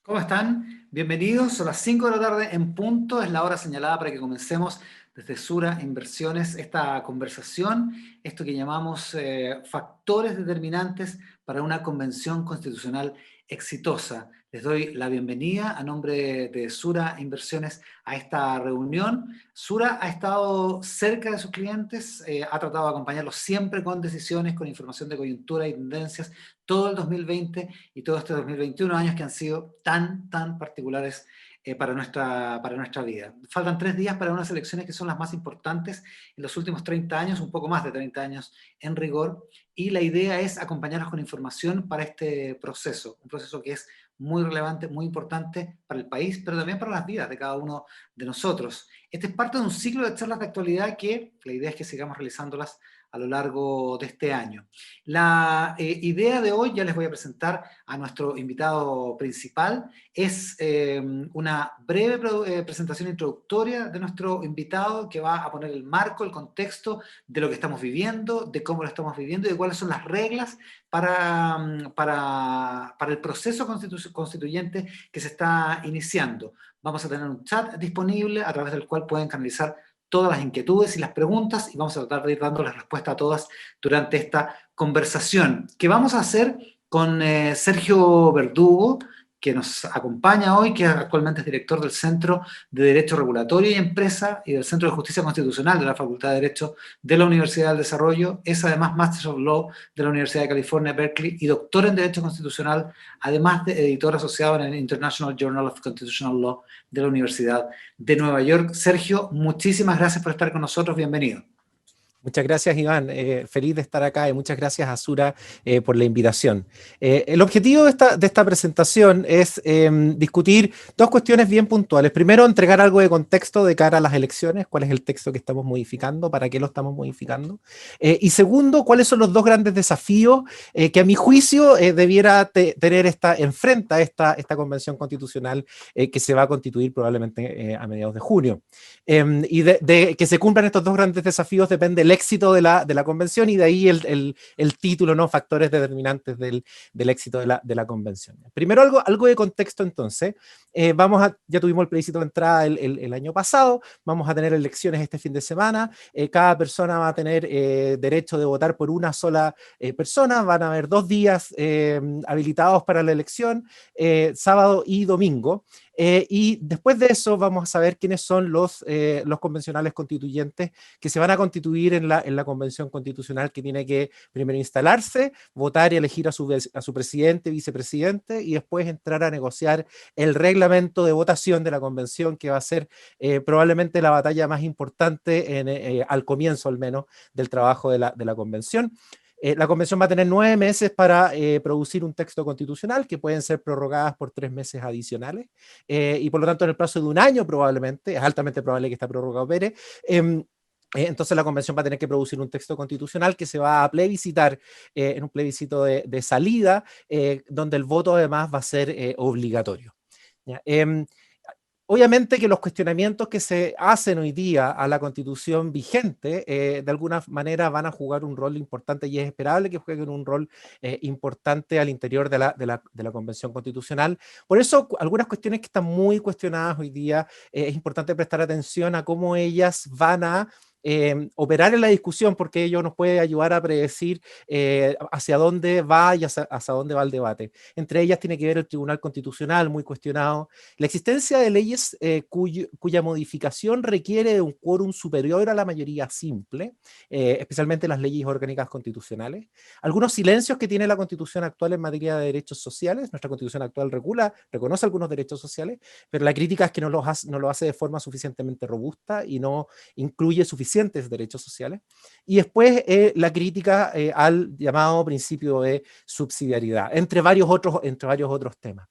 ¿Cómo están? Bienvenidos. Son las 5 de la tarde en punto. Es la hora señalada para que comencemos desde Sura Inversiones esta conversación, esto que llamamos factores determinantes para una convención constitucional exitosa. Les doy la bienvenida a nombre de Sura Inversiones a esta reunión. Sura ha estado cerca de sus clientes, ha tratado de acompañarlos siempre con decisiones, con información de coyuntura y tendencias, todo el 2020 y todo este 2021, años que han sido tan particulares para nuestra vida. Faltan 3 días para unas elecciones que son las más importantes en los últimos 30 años, un poco más de 30 años en rigor, y la idea es acompañarnos con información para este proceso, un proceso que es muy relevante, muy importante para el país, pero también para las vidas de cada uno de nosotros. Este es parte de un ciclo de charlas de actualidad que la idea es que sigamos realizándolas a lo largo de este año. La idea de hoy, ya les voy a presentar a nuestro invitado principal, es una breve presentación introductoria de nuestro invitado que va a poner el marco, el contexto de lo que estamos viviendo, de cómo lo estamos viviendo y de cuáles son las reglas para el proceso constituyente que se está iniciando. Vamos a tener un chat disponible a través del cual pueden canalizar todas las inquietudes y las preguntas y vamos a tratar de ir dando la respuesta a todas durante esta conversación que vamos a hacer con Sergio Verdugo, que nos acompaña hoy, que actualmente es director del Centro de Derecho Regulatorio y Empresa y del Centro de Justicia Constitucional de la Facultad de Derecho de la Universidad del Desarrollo. Es además Master of Law de la Universidad de California, Berkeley, y doctor en Derecho Constitucional, además de editor asociado en el International Journal of Constitutional Law de la Universidad de Nueva York. Sergio, muchísimas gracias por estar con nosotros. Bienvenido. Muchas gracias, Iván. Feliz de estar acá y muchas gracias a Sura por la invitación. El objetivo de esta presentación es discutir dos cuestiones bien puntuales. Primero, entregar algo de contexto de cara a las elecciones, cuál es el texto que estamos modificando, para qué lo estamos modificando. Y segundo, cuáles son los dos grandes desafíos que a mi juicio enfrenta esta convención constitucional que se va a constituir probablemente a mediados de junio. Y de que se cumplan estos dos grandes desafíos depende el éxito de la convención y de ahí el título, ¿no? Factores determinantes del éxito de la convención. Primero, algo de contexto entonces. Ya tuvimos el plebiscito de entrada el año pasado, vamos a tener elecciones este fin de semana, cada persona va a tener derecho de votar por una sola persona, van a haber 2 días habilitados para la elección, sábado y domingo. Y después de eso vamos a saber quiénes son los convencionales constituyentes que se van a constituir en la convención constitucional, que tiene que primero instalarse, votar y elegir a su presidente, vicepresidente, y después entrar a negociar el reglamento de votación de la convención, que va a ser probablemente la batalla más importante al comienzo al menos del trabajo de la convención. La convención va a tener 9 meses para producir un texto constitucional que pueden ser prorrogadas por 3 meses adicionales y por lo tanto en el plazo de 1 año probablemente, es altamente probable que esta prórroga opere. Entonces la convención va a tener que producir un texto constitucional que se va a plebiscitar en un plebiscito de salida, donde el voto además va a ser obligatorio. ¿Ya? Obviamente que los cuestionamientos que se hacen hoy día a la constitución vigente de alguna manera van a jugar un rol importante y es esperable que jueguen un rol importante al interior de la convención constitucional. Por eso algunas cuestiones que están muy cuestionadas hoy día es importante prestar atención a cómo ellas van a operar en la discusión, porque ello nos puede ayudar a predecir hacia dónde va y hacia dónde va el debate. Entre ellas tiene que ver el Tribunal Constitucional, muy cuestionado, la existencia de leyes cuya modificación requiere de un quórum superior a la mayoría simple, especialmente las leyes orgánicas constitucionales, algunos silencios que tiene la Constitución actual en materia de derechos sociales. Nuestra Constitución actual reconoce algunos derechos sociales, pero la crítica es que no lo hace de forma suficientemente robusta y no incluye suficientes derechos sociales. Y después la crítica al llamado principio de subsidiariedad, entre varios otros temas.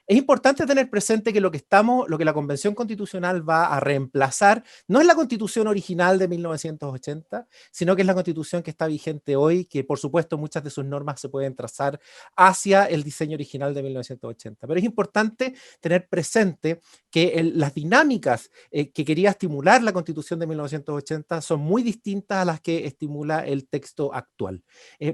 Es importante tener presente que lo que la Convención Constitucional va a reemplazar no es la Constitución original de 1980, sino que es la Constitución que está vigente hoy, que por supuesto muchas de sus normas se pueden trazar hacia el diseño original de 1980. Pero es importante tener presente que las dinámicas que quería estimular la Constitución de 1980 son muy distintas a las que estimula el texto actual.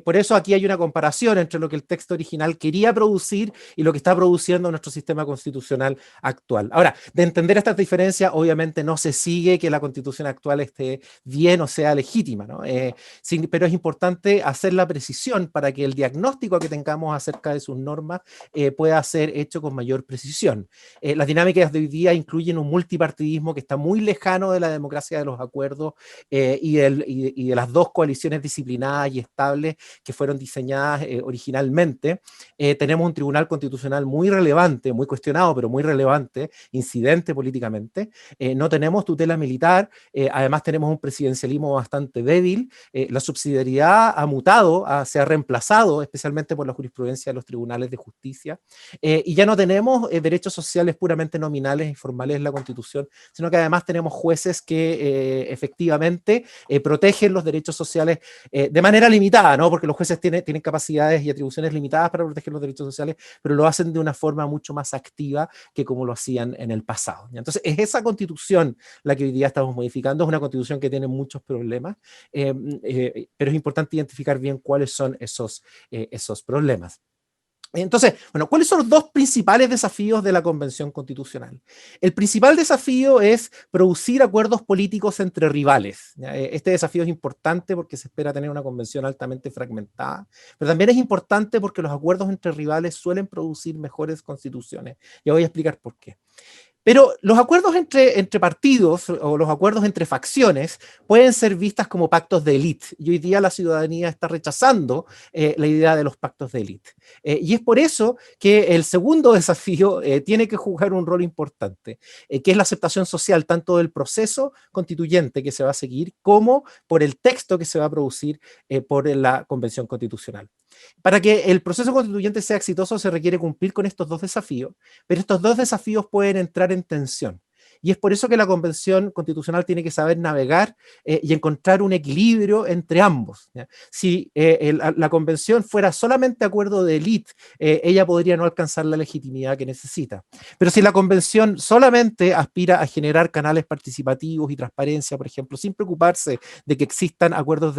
Por eso aquí hay una comparación entre lo que el texto original quería producir y lo que está produciendo nuestro sistema constitucional actual. Ahora, de entender estas diferencias, obviamente no se sigue que la constitución actual esté bien o sea legítima, ¿no? Pero es importante hacer la precisión para que el diagnóstico que tengamos acerca de sus normas pueda ser hecho con mayor precisión. Las dinámicas de hoy día incluyen un multipartidismo que está muy lejano de la democracia de los acuerdos y de las dos coaliciones disciplinadas y estables que fueron diseñadas originalmente. Tenemos un tribunal constitucional muy relevante, muy cuestionado, pero muy relevante, incidente políticamente. No tenemos tutela militar, además tenemos un presidencialismo bastante débil. La subsidiariedad ha mutado, se ha reemplazado especialmente por la jurisprudencia de los tribunales de justicia, y ya no tenemos derechos sociales puramente nominales y formales en la Constitución, sino que además tenemos jueces que efectivamente protegen los derechos sociales de manera limitada, ¿no? Porque los jueces tienen capacidades y atribuciones limitadas para proteger los derechos sociales, pero lo hacen de una forma mucho más activa que como lo hacían en el pasado. Entonces, es esa constitución la que hoy día estamos modificando, es una constitución que tiene muchos problemas, pero es importante identificar bien cuáles son esos problemas. Entonces, bueno, ¿cuáles son los dos principales desafíos de la Convención Constitucional? El principal desafío es producir acuerdos políticos entre rivales. Este desafío es importante porque se espera tener una convención altamente fragmentada, pero también es importante porque los acuerdos entre rivales suelen producir mejores constituciones. Ya voy a explicar por qué. Pero los acuerdos entre partidos o los acuerdos entre facciones pueden ser vistas como pactos de élite. Y hoy día la ciudadanía está rechazando la idea de los pactos de élite. Y es por eso que el segundo desafío tiene que jugar un rol importante, que es la aceptación social tanto del proceso constituyente que se va a seguir como por el texto que se va a producir por la Convención Constitucional. Para que el proceso constituyente sea exitoso se requiere cumplir con estos dos desafíos, pero estos dos desafíos pueden entrar en tensión. Y es por eso que la Convención Constitucional tiene que saber navegar y encontrar un equilibrio entre ambos, ¿ya? Si la Convención fuera solamente acuerdo de élite, ella podría no alcanzar la legitimidad que necesita. Pero si la Convención solamente aspira a generar canales participativos y transparencia, por ejemplo, sin preocuparse de que existan acuerdos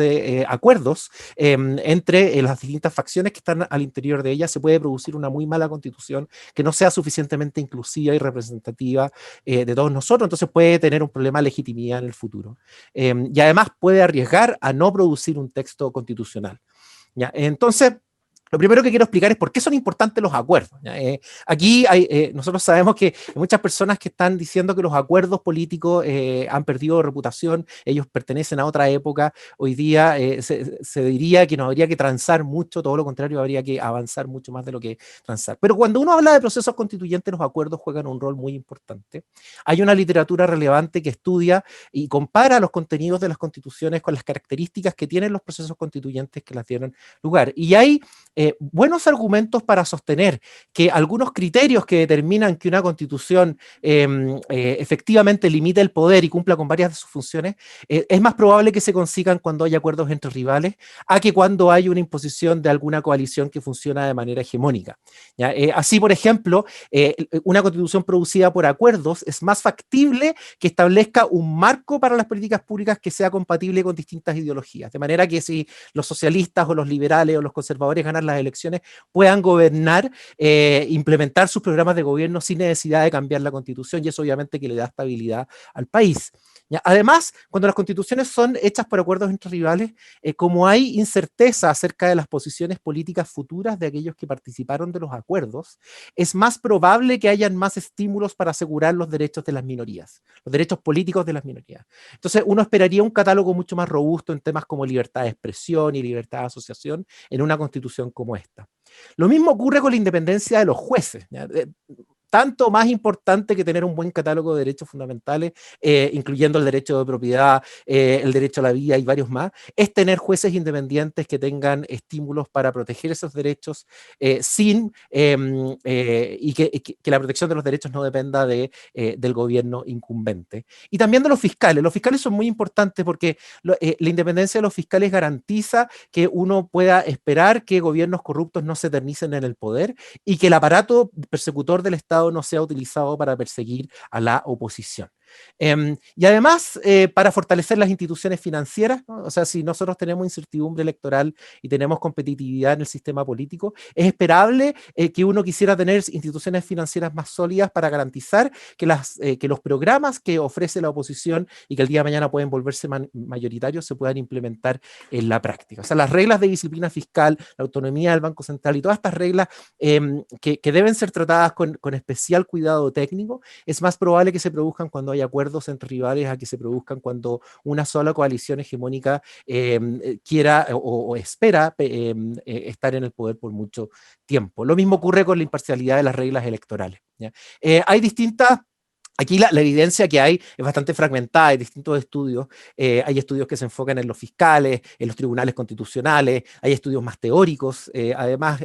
entre las distintas facciones que están al interior de ella, se puede producir una muy mala constitución que no sea suficientemente inclusiva y representativa de todos nosotros, entonces puede tener un problema de legitimidad en el futuro. Y además puede arriesgar a no producir un texto constitucional. ¿Ya? Entonces, lo primero que quiero explicar es por qué son importantes los acuerdos. Aquí nosotros sabemos que hay muchas personas que están diciendo que los acuerdos políticos han perdido reputación, ellos pertenecen a otra época, hoy día se diría que no habría que transar mucho, todo lo contrario, habría que avanzar mucho más de lo que transar. Pero cuando uno habla de procesos constituyentes, los acuerdos juegan un rol muy importante. Hay una literatura relevante que estudia y compara los contenidos de las constituciones con las características que tienen los procesos constituyentes que las dieron lugar. Y hay buenos argumentos para sostener que algunos criterios que determinan que una constitución efectivamente limite el poder y cumpla con varias de sus funciones, es más probable que se consigan cuando hay acuerdos entre rivales a que cuando hay una imposición de alguna coalición que funciona de manera hegemónica. ¿Ya? Así, por ejemplo, una constitución producida por acuerdos es más factible que establezca un marco para las políticas públicas que sea compatible con distintas ideologías. De manera que si los socialistas o los liberales o los conservadores ganan las elecciones, puedan gobernar, implementar sus programas de gobierno sin necesidad de cambiar la constitución, y eso obviamente que le da estabilidad al país. ¿Ya? Además, cuando las constituciones son hechas por acuerdos entre rivales, como hay incerteza acerca de las posiciones políticas futuras de aquellos que participaron de los acuerdos, es más probable que hayan más estímulos para asegurar los derechos de las minorías, los derechos políticos de las minorías. Entonces, uno esperaría un catálogo mucho más robusto en temas como libertad de expresión y libertad de asociación en una constitución como esta. Lo mismo ocurre con la independencia de los jueces, ¿ya? tanto más importante que tener un buen catálogo de derechos fundamentales, incluyendo el derecho de propiedad, el derecho a la vida y varios más, es tener jueces independientes que tengan estímulos para proteger esos derechos y que la protección de los derechos no dependa del gobierno incumbente. Y también de los fiscales. Los fiscales son muy importantes porque la independencia de los fiscales garantiza que uno pueda esperar que gobiernos corruptos no se eternicen en el poder y que el aparato persecutor del Estado no sea utilizado para perseguir a la oposición. Y además, para fortalecer las instituciones financieras, ¿no? O sea, si nosotros tenemos incertidumbre electoral y tenemos competitividad en el sistema político, es esperable que uno quisiera tener instituciones financieras más sólidas para garantizar que los programas que ofrece la oposición y que el día de mañana pueden volverse mayoritarios se puedan implementar en la práctica. O sea, las reglas de disciplina fiscal, la autonomía del Banco Central y todas estas reglas que deben ser tratadas con especial cuidado técnico, es más probable que se produzcan cuando hay acuerdos entre rivales a que se produzcan cuando una sola coalición hegemónica quiera o espera estar en el poder por mucho tiempo. Lo mismo ocurre con la imparcialidad de las reglas electorales, ¿ya? Hay distintas... Aquí la evidencia que hay es bastante fragmentada, hay distintos estudios, hay estudios que se enfocan en los fiscales, en los tribunales constitucionales, hay estudios más teóricos, además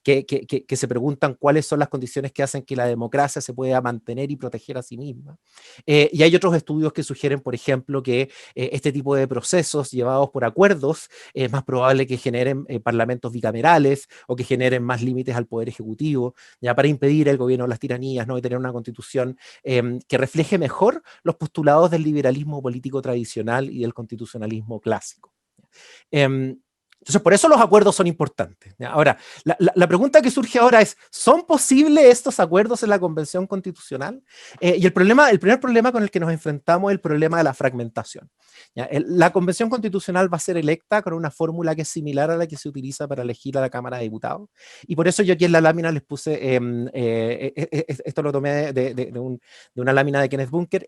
que se preguntan cuáles son las condiciones que hacen que la democracia se pueda mantener y proteger a sí misma. Y hay otros estudios que sugieren, por ejemplo, que este tipo de procesos llevados por acuerdos es más probable que generen parlamentos bicamerales o que generen más límites al poder ejecutivo, ya para impedir el gobierno de las tiranías, ¿no? Y tener una constitución que refleje mejor los postulados del liberalismo político tradicional y del constitucionalismo clásico. Entonces, por eso los acuerdos son importantes. ¿Ya? Ahora, la pregunta que surge ahora es, ¿son posibles estos acuerdos en la Convención Constitucional? Y el primer problema con el que nos enfrentamos es el problema de la fragmentación. ¿Ya? La Convención Constitucional va a ser electa con una fórmula que es similar a la que se utiliza para elegir a la Cámara de Diputados. Y por eso yo aquí en la lámina les puse, esto lo tomé de una lámina de Kenneth Bunker,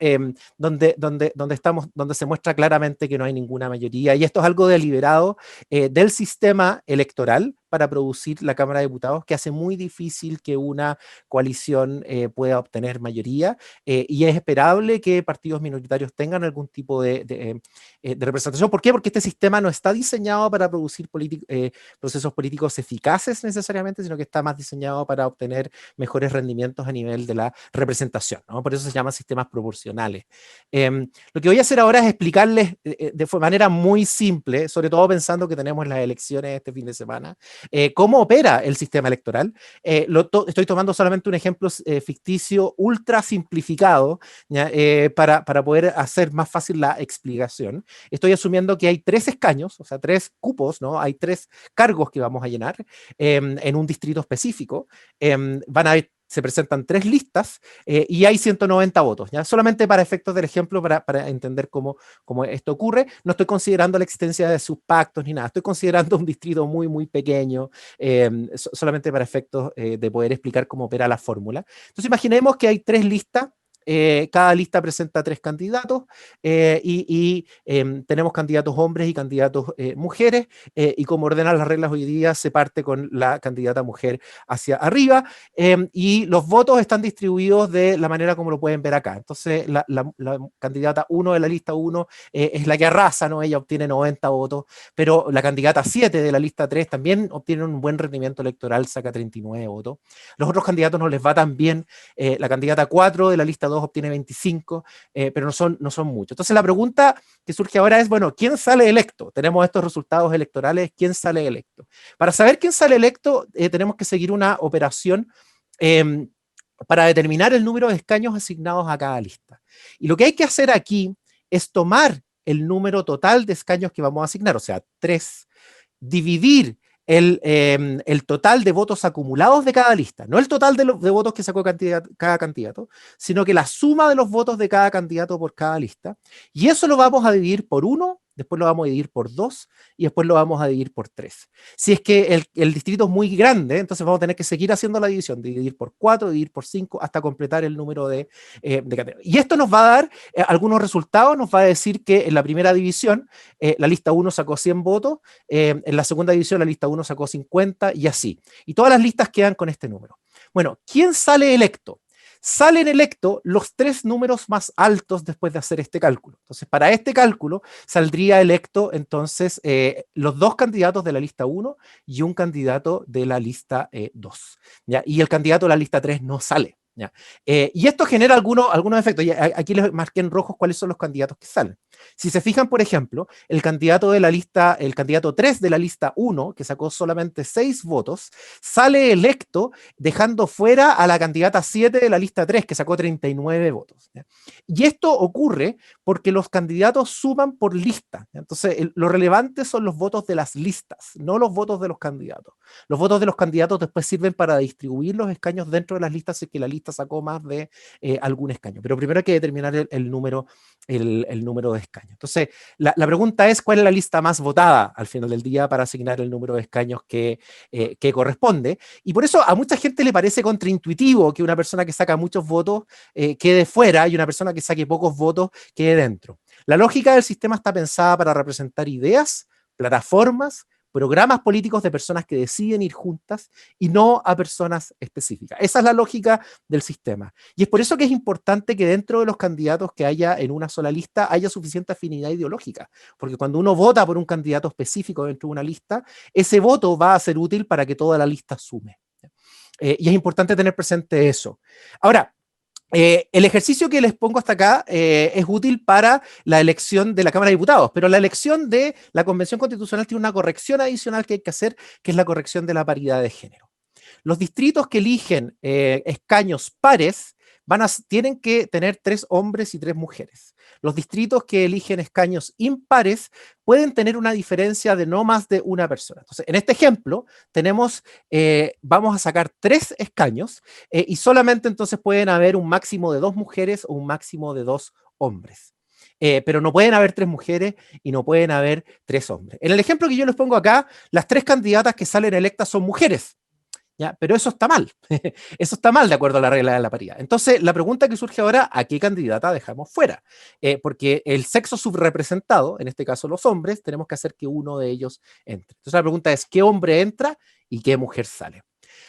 donde se muestra claramente que no hay ninguna mayoría. Y esto es algo deliberado del sistema electoral para producir la Cámara de Diputados, que hace muy difícil que una coalición pueda obtener mayoría, y es esperable que partidos minoritarios tengan algún tipo de representación. ¿Por qué? Porque este sistema no está diseñado para producir procesos políticos eficaces necesariamente, sino que está más diseñado para obtener mejores rendimientos a nivel de la representación, ¿no? Por eso se llaman sistemas proporcionales. Lo que voy a hacer ahora es explicarles de manera muy simple, sobre todo pensando que tenemos las elecciones este fin de semana, cómo opera el sistema electoral. Estoy tomando solamente un ejemplo ficticio ultra simplificado, ¿ya? Para poder hacer más fácil la explicación. Estoy asumiendo que hay 3 escaños, o sea, 3 cupos, ¿no? Hay 3 cargos que vamos a llenar en un distrito específico. Se presentan 3 listas y hay 190 votos, ¿ya? Solamente para efectos del ejemplo, para entender cómo esto ocurre. No estoy considerando la existencia de sus pactos ni nada, estoy considerando un distrito muy, muy pequeño, solamente para efectos de poder explicar cómo opera la fórmula. Entonces imaginemos que hay 3 listas. Cada lista presenta 3 candidatos tenemos candidatos hombres y candidatos mujeres, y como ordenan las reglas hoy día, se parte con la candidata mujer hacia arriba, y los votos están distribuidos de la manera como lo pueden ver acá. Entonces la candidata 1 de la lista 1 es la que arrasa, ¿no? Ella obtiene 90 votos, pero la candidata 7 de la lista 3 también obtiene un buen rendimiento electoral, saca 39 votos. Los otros candidatos no les va tan bien. La candidata 4 de la lista 2 obtiene 25, pero no son muchos. Entonces la pregunta que surge ahora es, bueno, ¿quién sale electo? Tenemos estos resultados electorales, ¿quién sale electo? Para saber quién sale electo, tenemos que seguir una operación para determinar el número de escaños asignados a cada lista. Y lo que hay que hacer aquí es tomar el número total de escaños que vamos a asignar, o sea, 3, dividir el total de votos acumulados de cada lista, no el total de votos que sacó cada candidato, sino que la suma de los votos de cada candidato por cada lista, y eso lo vamos a dividir por 1, después lo vamos a dividir por 2 y después lo vamos a dividir por 3. Si es que el distrito es muy grande, entonces vamos a tener que seguir haciendo la división, dividir por 4, dividir por 5, hasta completar el número de candidatos. Y esto nos va a dar algunos resultados, nos va a decir que en la primera división la lista 1 sacó 100 votos, en la segunda división la lista 1 sacó 50 y así. Y todas las listas quedan con este número. Bueno, ¿quién sale electo? Salen electos los 3 números más altos después de hacer este cálculo. Entonces, para este cálculo saldría electo entonces los 2 candidatos de la lista 1 y un candidato de la lista 2. ¿Ya? Y el candidato de la lista 3 no sale. ¿Ya? Y esto genera algunos efectos. Y aquí les marqué en rojos cuáles son los candidatos que salen. Si se fijan, por ejemplo, el candidato 3 de la lista 1, que sacó solamente 6 votos, sale electo dejando fuera a la candidata 7 de la lista 3, que sacó 39 votos. ¿Ya? Y esto ocurre porque los candidatos suman por lista. ¿Ya? Entonces, lo relevante son los votos de las listas, no los votos de los candidatos. Los votos de los candidatos después sirven para distribuir los escaños dentro de las listas si es que la lista sacó más de algún escaño. Pero primero hay que determinar el número de escaños. Entonces, la pregunta es, ¿cuál es la lista más votada al final del día para asignar el número de escaños que corresponde? Y por eso a mucha gente le parece contraintuitivo que una persona que saca muchos votos quede fuera y una persona que saque pocos votos quede dentro. La lógica del sistema está pensada para representar ideas, plataformas, programas políticos de personas que deciden ir juntas y no a personas específicas. Esa es la lógica del sistema. Y es por eso que es importante que dentro de los candidatos que haya en una sola lista haya suficiente afinidad ideológica, porque cuando uno vota por un candidato específico dentro de una lista, ese voto va a ser útil para que toda la lista sume. Y es importante tener presente eso. Ahora, el ejercicio que les pongo hasta acá es útil para la elección de la Cámara de Diputados, pero la elección de la Convención Constitucional tiene una corrección adicional que hay que hacer, que es la corrección de la paridad de género. Los distritos que eligen escaños pares tienen que tener 3 hombres y 3 mujeres. Los distritos que eligen escaños impares pueden tener una diferencia de no más de una persona. Entonces, en este ejemplo, vamos a sacar 3 escaños y solamente entonces pueden haber un máximo de 2 mujeres o un máximo de 2 hombres. Pero no pueden haber 3 mujeres y no pueden haber 3 hombres. En el ejemplo que yo les pongo acá, las 3 candidatas que salen electas son mujeres. ¿Ya? Pero eso está mal. Eso está mal de acuerdo a la regla de la paridad. Entonces, la pregunta que surge ahora, ¿a qué candidata dejamos fuera? Porque el sexo subrepresentado, en este caso los hombres, tenemos que hacer que uno de ellos entre. Entonces, la pregunta es, ¿qué hombre entra y qué mujer sale?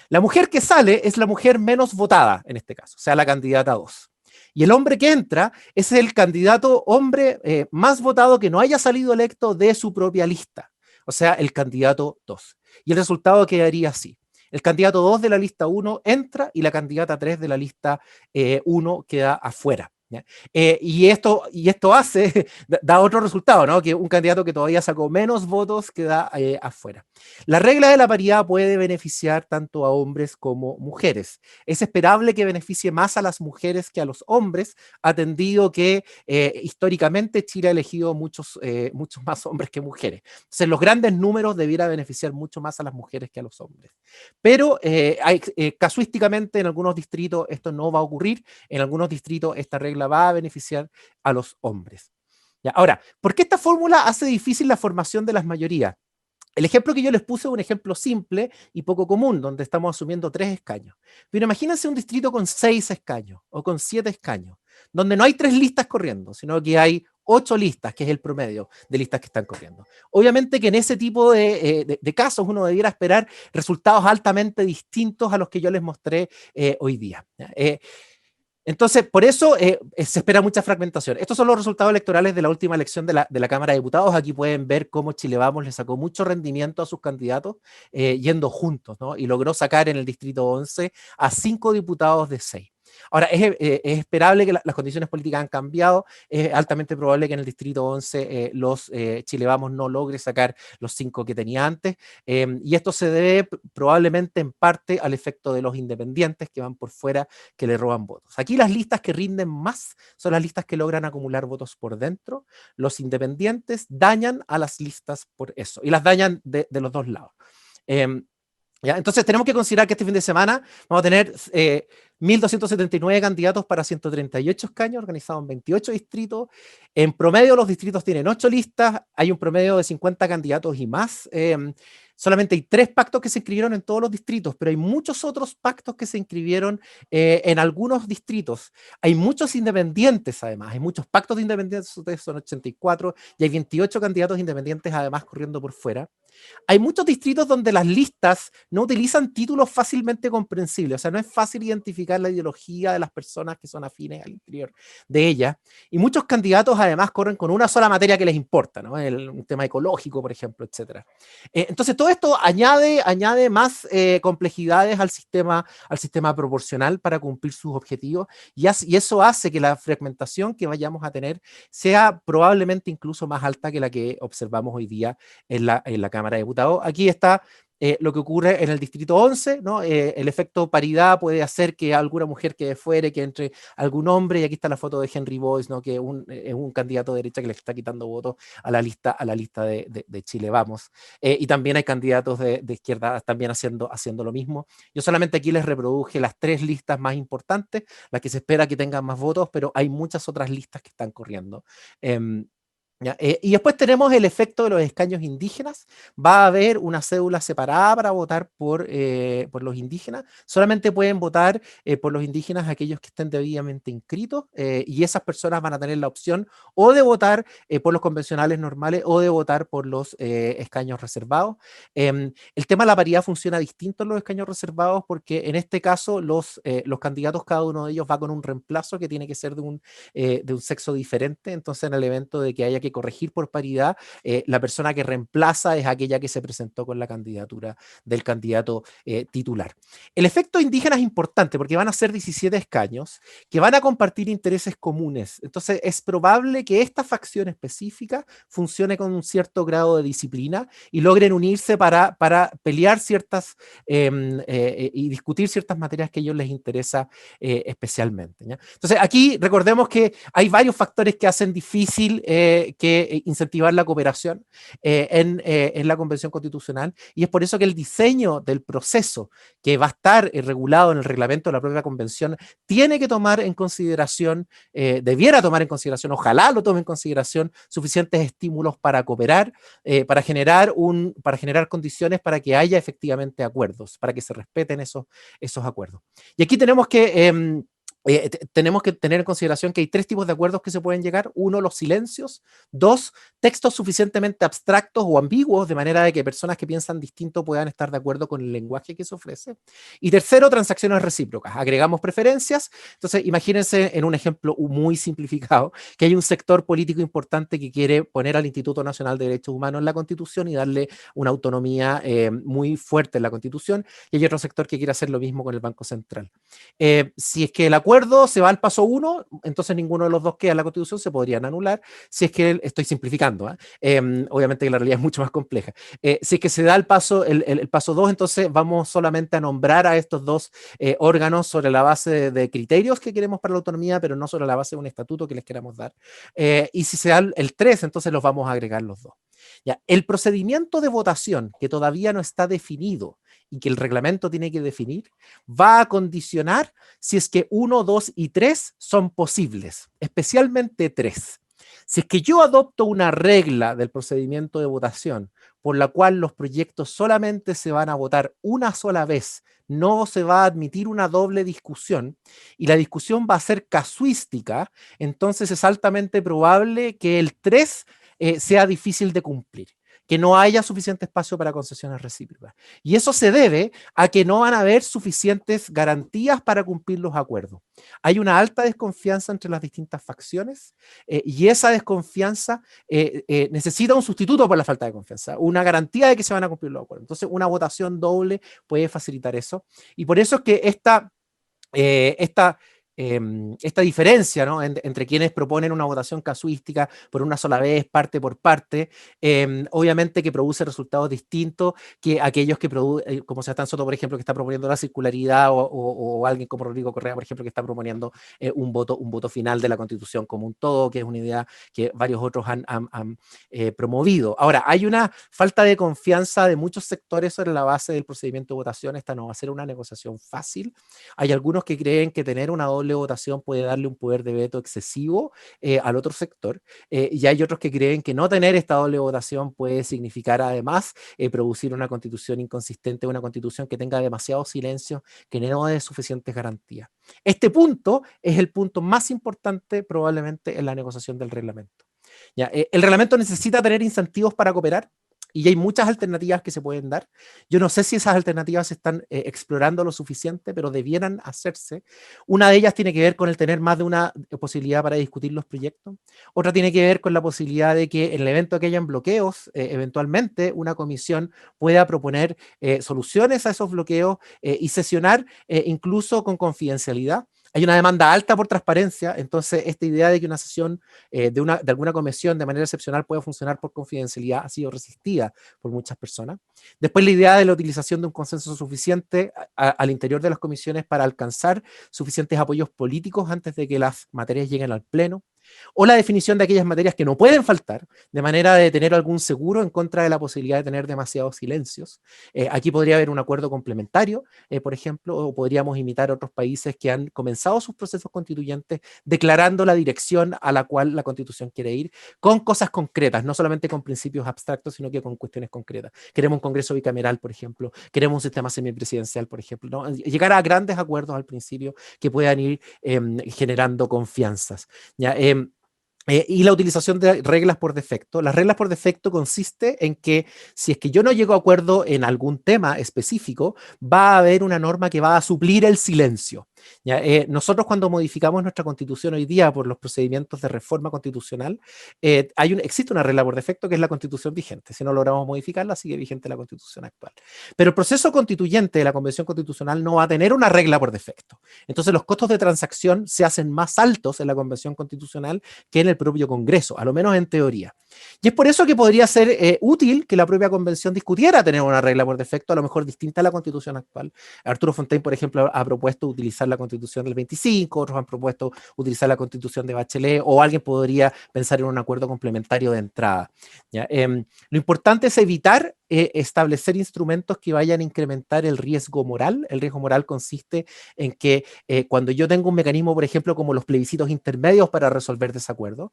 La mujer que sale es la mujer menos votada, en este caso, o sea, la candidata 2. Y el hombre que entra es el candidato hombre más votado que no haya salido electo de su propia lista, o sea, el candidato 2. Y el resultado quedaría así. El candidato 2 de la lista 1 entra y la candidata 3 de la lista 1 queda afuera. Y esto da otro resultado, ¿no? Que un candidato que todavía sacó menos votos queda afuera. La regla de la paridad puede beneficiar tanto a hombres como mujeres. Es esperable que beneficie más a las mujeres que a los hombres, atendido que históricamente Chile ha elegido muchos más hombres que mujeres. Entonces, los grandes números debiera beneficiar mucho más a las mujeres que a los hombres. Pero casuísticamente en algunos distritos esto no va a ocurrir, en algunos distritos esta regla va a beneficiar a los hombres. ¿Ya? Ahora, ¿por qué esta fórmula hace difícil la formación de las mayorías? El ejemplo que yo les puse es un ejemplo simple y poco común, donde estamos asumiendo 3 escaños. Pero imagínense un distrito con 6 escaños o con 7 escaños, donde no hay 3 listas corriendo, sino que hay 8 listas, que es el promedio de listas que están corriendo. Obviamente que en ese tipo de casos uno debiera esperar resultados altamente distintos a los que yo les mostré hoy día. Entonces, por eso se espera mucha fragmentación. Estos son los resultados electorales de la última elección de la Cámara de Diputados. Aquí pueden ver cómo Chile Vamos le sacó mucho rendimiento a sus candidatos yendo juntos, ¿no? Y logró sacar en el distrito 11 a 5 diputados de 6. Ahora, es esperable que las condiciones políticas han cambiado, es altamente probable que en el distrito 11 los Chile Vamos no logre sacar los 5 que tenía antes, y esto se debe probablemente en parte al efecto de los independientes que van por fuera, que le roban votos. Aquí las listas que rinden más son las listas que logran acumular votos por dentro. Los independientes dañan a las listas por eso, y las dañan de los dos lados. ¿Ya? Entonces tenemos que considerar que este fin de semana vamos a tener 1.279 candidatos para 138 escaños organizados en 28 distritos. En promedio los distritos tienen 8 listas, hay un promedio de 50 candidatos y más. solamente hay 3 pactos que se inscribieron en todos los distritos, pero hay muchos otros pactos que se inscribieron en algunos distritos. Hay muchos independientes, además, hay muchos pactos de independientes, son 84, y hay 28 candidatos independientes, además, corriendo por fuera. Hay muchos distritos donde las listas no utilizan títulos fácilmente comprensibles, o sea, no es fácil identificar la ideología de las personas que son afines al interior de ella, y muchos candidatos además corren con una sola materia que les importa, ¿no? Un tema ecológico, por ejemplo, etc. Entonces, todo esto añade más complejidades al sistema proporcional para cumplir sus objetivos, y eso hace que la fragmentación que vayamos a tener sea probablemente incluso más alta que la que observamos hoy día en la Cámara de Diputados. Aquí está lo que ocurre en el distrito 11, ¿no? El efecto paridad puede hacer que alguna mujer quede fuera, que entre algún hombre, y aquí está la foto de Henry Boyce, ¿no? Que es un candidato de derecha que le está quitando votos a la lista de Chile Vamos. Y también hay candidatos de izquierda también haciendo lo mismo. Yo solamente aquí les reproduje las 3 listas más importantes, las que se espera que tengan más votos, pero hay muchas otras listas que están corriendo. Y después tenemos el efecto de los escaños indígenas. Va a haber una cédula separada para votar por los indígenas. Solamente pueden votar por los indígenas aquellos que estén debidamente inscritos, y esas personas van a tener la opción o de votar por los convencionales normales o de votar por los escaños reservados. El tema de la paridad funciona distinto en los escaños reservados porque en este caso los candidatos, cada uno de ellos va con un reemplazo que tiene que ser de un sexo diferente. Entonces, en el evento de que haya que corregir por paridad, la persona que reemplaza es aquella que se presentó con la candidatura del candidato titular. El efecto indígena es importante porque van a ser 17 escaños que van a compartir intereses comunes. Entonces, es probable que esta facción específica funcione con un cierto grado de disciplina y logren unirse para pelear ciertas y discutir ciertas materias que a ellos les interesa especialmente, ¿ya? Entonces, aquí recordemos que hay varios factores que hacen difícil que incentivar la cooperación en la Convención Constitucional, y es por eso que el diseño del proceso que va a estar regulado en el reglamento de la propia Convención tiene que tomar en consideración, debiera tomar en consideración, ojalá lo tome en consideración, suficientes estímulos para cooperar, para generar condiciones para que haya efectivamente acuerdos, para que se respeten esos acuerdos. Y aquí tenemos que tener en consideración que hay 3 tipos de acuerdos que se pueden llegar. 1, los silencios. 2, textos suficientemente abstractos o ambiguos, de manera de que personas que piensan distinto puedan estar de acuerdo con el lenguaje que se ofrece. Y 3, transacciones recíprocas. Agregamos preferencias. Entonces, imagínense en un ejemplo muy simplificado, que hay un sector político importante que quiere poner al Instituto Nacional de Derechos Humanos en la Constitución y darle una autonomía muy fuerte en la Constitución, y hay otro sector que quiere hacer lo mismo con el Banco Central. Si es que el acuerdo se va al paso 1, entonces ninguno de los dos queda en la Constitución, se podrían anular. Si es que, estoy simplificando, obviamente que la realidad es mucho más compleja. Si es que se da el paso 2, entonces vamos solamente a nombrar a estos 2 órganos sobre la base de criterios que queremos para la autonomía, pero no sobre la base de un estatuto que les queramos dar. Y si se da el 3, entonces los vamos a agregar los 2. Ya, el procedimiento de votación, que todavía no está definido y que el reglamento tiene que definir, va a condicionar si es que 1, 2 y 3 son posibles, especialmente 3. Si es que yo adopto una regla del procedimiento de votación por la cual los proyectos solamente se van a votar una sola vez, no se va a admitir una doble discusión y la discusión va a ser casuística, entonces es altamente probable que el 3 sea difícil de cumplir, que no haya suficiente espacio para concesiones recíprocas. Y eso se debe a que no van a haber suficientes garantías para cumplir los acuerdos. Hay una alta desconfianza entre las distintas facciones y esa desconfianza necesita un sustituto por la falta de confianza, una garantía de que se van a cumplir los acuerdos. Entonces, una votación doble puede facilitar eso. Y por eso es que esta diferencia, ¿no?, entre quienes proponen una votación casuística por una sola vez, parte por parte, obviamente que produce resultados distintos que aquellos que producen, como Sebastián Soto, por ejemplo, que está proponiendo la circularidad, o alguien como Rodrigo Correa, por ejemplo, que está proponiendo un voto final de la Constitución como un todo, que es una idea que varios otros han promovido. Ahora, hay una falta de confianza de muchos sectores sobre la base del procedimiento de votación. Esta no va a ser una negociación fácil. Hay algunos que creen que tener una doble doble votación puede darle un poder de veto excesivo al otro sector, y hay otros que creen que no tener esta doble votación puede significar además producir una constitución inconsistente, una constitución que tenga demasiado silencio, que no dé suficientes garantías. Este punto es el punto más importante probablemente en la negociación del reglamento. ¿Ya? El reglamento necesita tener incentivos para cooperar, y hay muchas alternativas que se pueden dar. Yo no sé si esas alternativas se están explorando lo suficiente, pero debieran hacerse. Una de ellas tiene que ver con el tener más de una posibilidad para discutir los proyectos. Otra tiene que ver con la posibilidad de que en el evento que hayan bloqueos, eventualmente una comisión pueda proponer soluciones a esos bloqueos y sesionar incluso con confidencialidad. Hay una demanda alta por transparencia, entonces esta idea de que una sesión de alguna comisión de manera excepcional pueda funcionar por confidencialidad ha sido resistida por muchas personas. Después la idea de la utilización de un consenso suficiente al interior de las comisiones para alcanzar suficientes apoyos políticos antes de que las materias lleguen al pleno. O la definición de aquellas materias que no pueden faltar, de manera de tener algún seguro en contra de la posibilidad de tener demasiados silencios. Aquí podría haber un acuerdo complementario, por ejemplo, o podríamos imitar a otros países que han comenzado sus procesos constituyentes declarando la dirección a la cual la Constitución quiere ir, con cosas concretas, no solamente con principios abstractos, sino que con cuestiones concretas. Queremos un Congreso bicameral, por ejemplo, queremos un sistema semipresidencial, por ejemplo, ¿no? Llegar a grandes acuerdos al principio que puedan ir generando confianzas. ¿Ya? Y la utilización de reglas por defecto. Las reglas por defecto consiste en que si es que yo no llego a acuerdo en algún tema específico, va a haber una norma que va a suplir el silencio. ¿Ya? Nosotros cuando modificamos nuestra constitución hoy día por los procedimientos de reforma constitucional, existe una regla por defecto que es la constitución vigente. Si no logramos modificarla, sigue vigente la constitución actual. Pero el proceso constituyente de la convención constitucional no va a tener una regla por defecto. Entonces los costos de transacción se hacen más altos en la convención constitucional que en el propio Congreso, a lo menos en teoría. Y es por eso que podría ser útil que la propia convención discutiera tener una regla por defecto, a lo mejor distinta a la constitución actual. Arturo Fontaine, por ejemplo, ha propuesto utilizar la constitución del 25, otros han propuesto utilizar la constitución de Bachelet, o alguien podría pensar en un acuerdo complementario de entrada. ¿Ya? Lo importante es evitar establecer instrumentos que vayan a incrementar el riesgo moral. El riesgo moral consiste en que cuando yo tengo un mecanismo, por ejemplo, como los plebiscitos intermedios para resolver desacuerdos,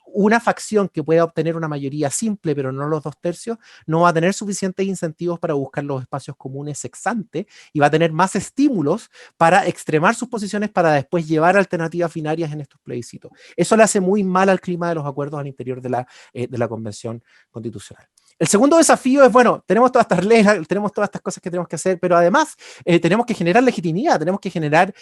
una facción que pueda obtener una mayoría simple, pero no los 2/3, no va a tener suficientes incentivos para buscar los espacios comunes ex ante y va a tener más estímulos para extremar sus posiciones para después llevar alternativas binarias en estos plebiscitos. Eso le hace muy mal al clima de los acuerdos al interior de la Convención Constitucional. El segundo desafío es, bueno, tenemos todas estas leyes, tenemos todas estas cosas que tenemos que hacer, pero además tenemos que generar legitimidad, tenemos que generar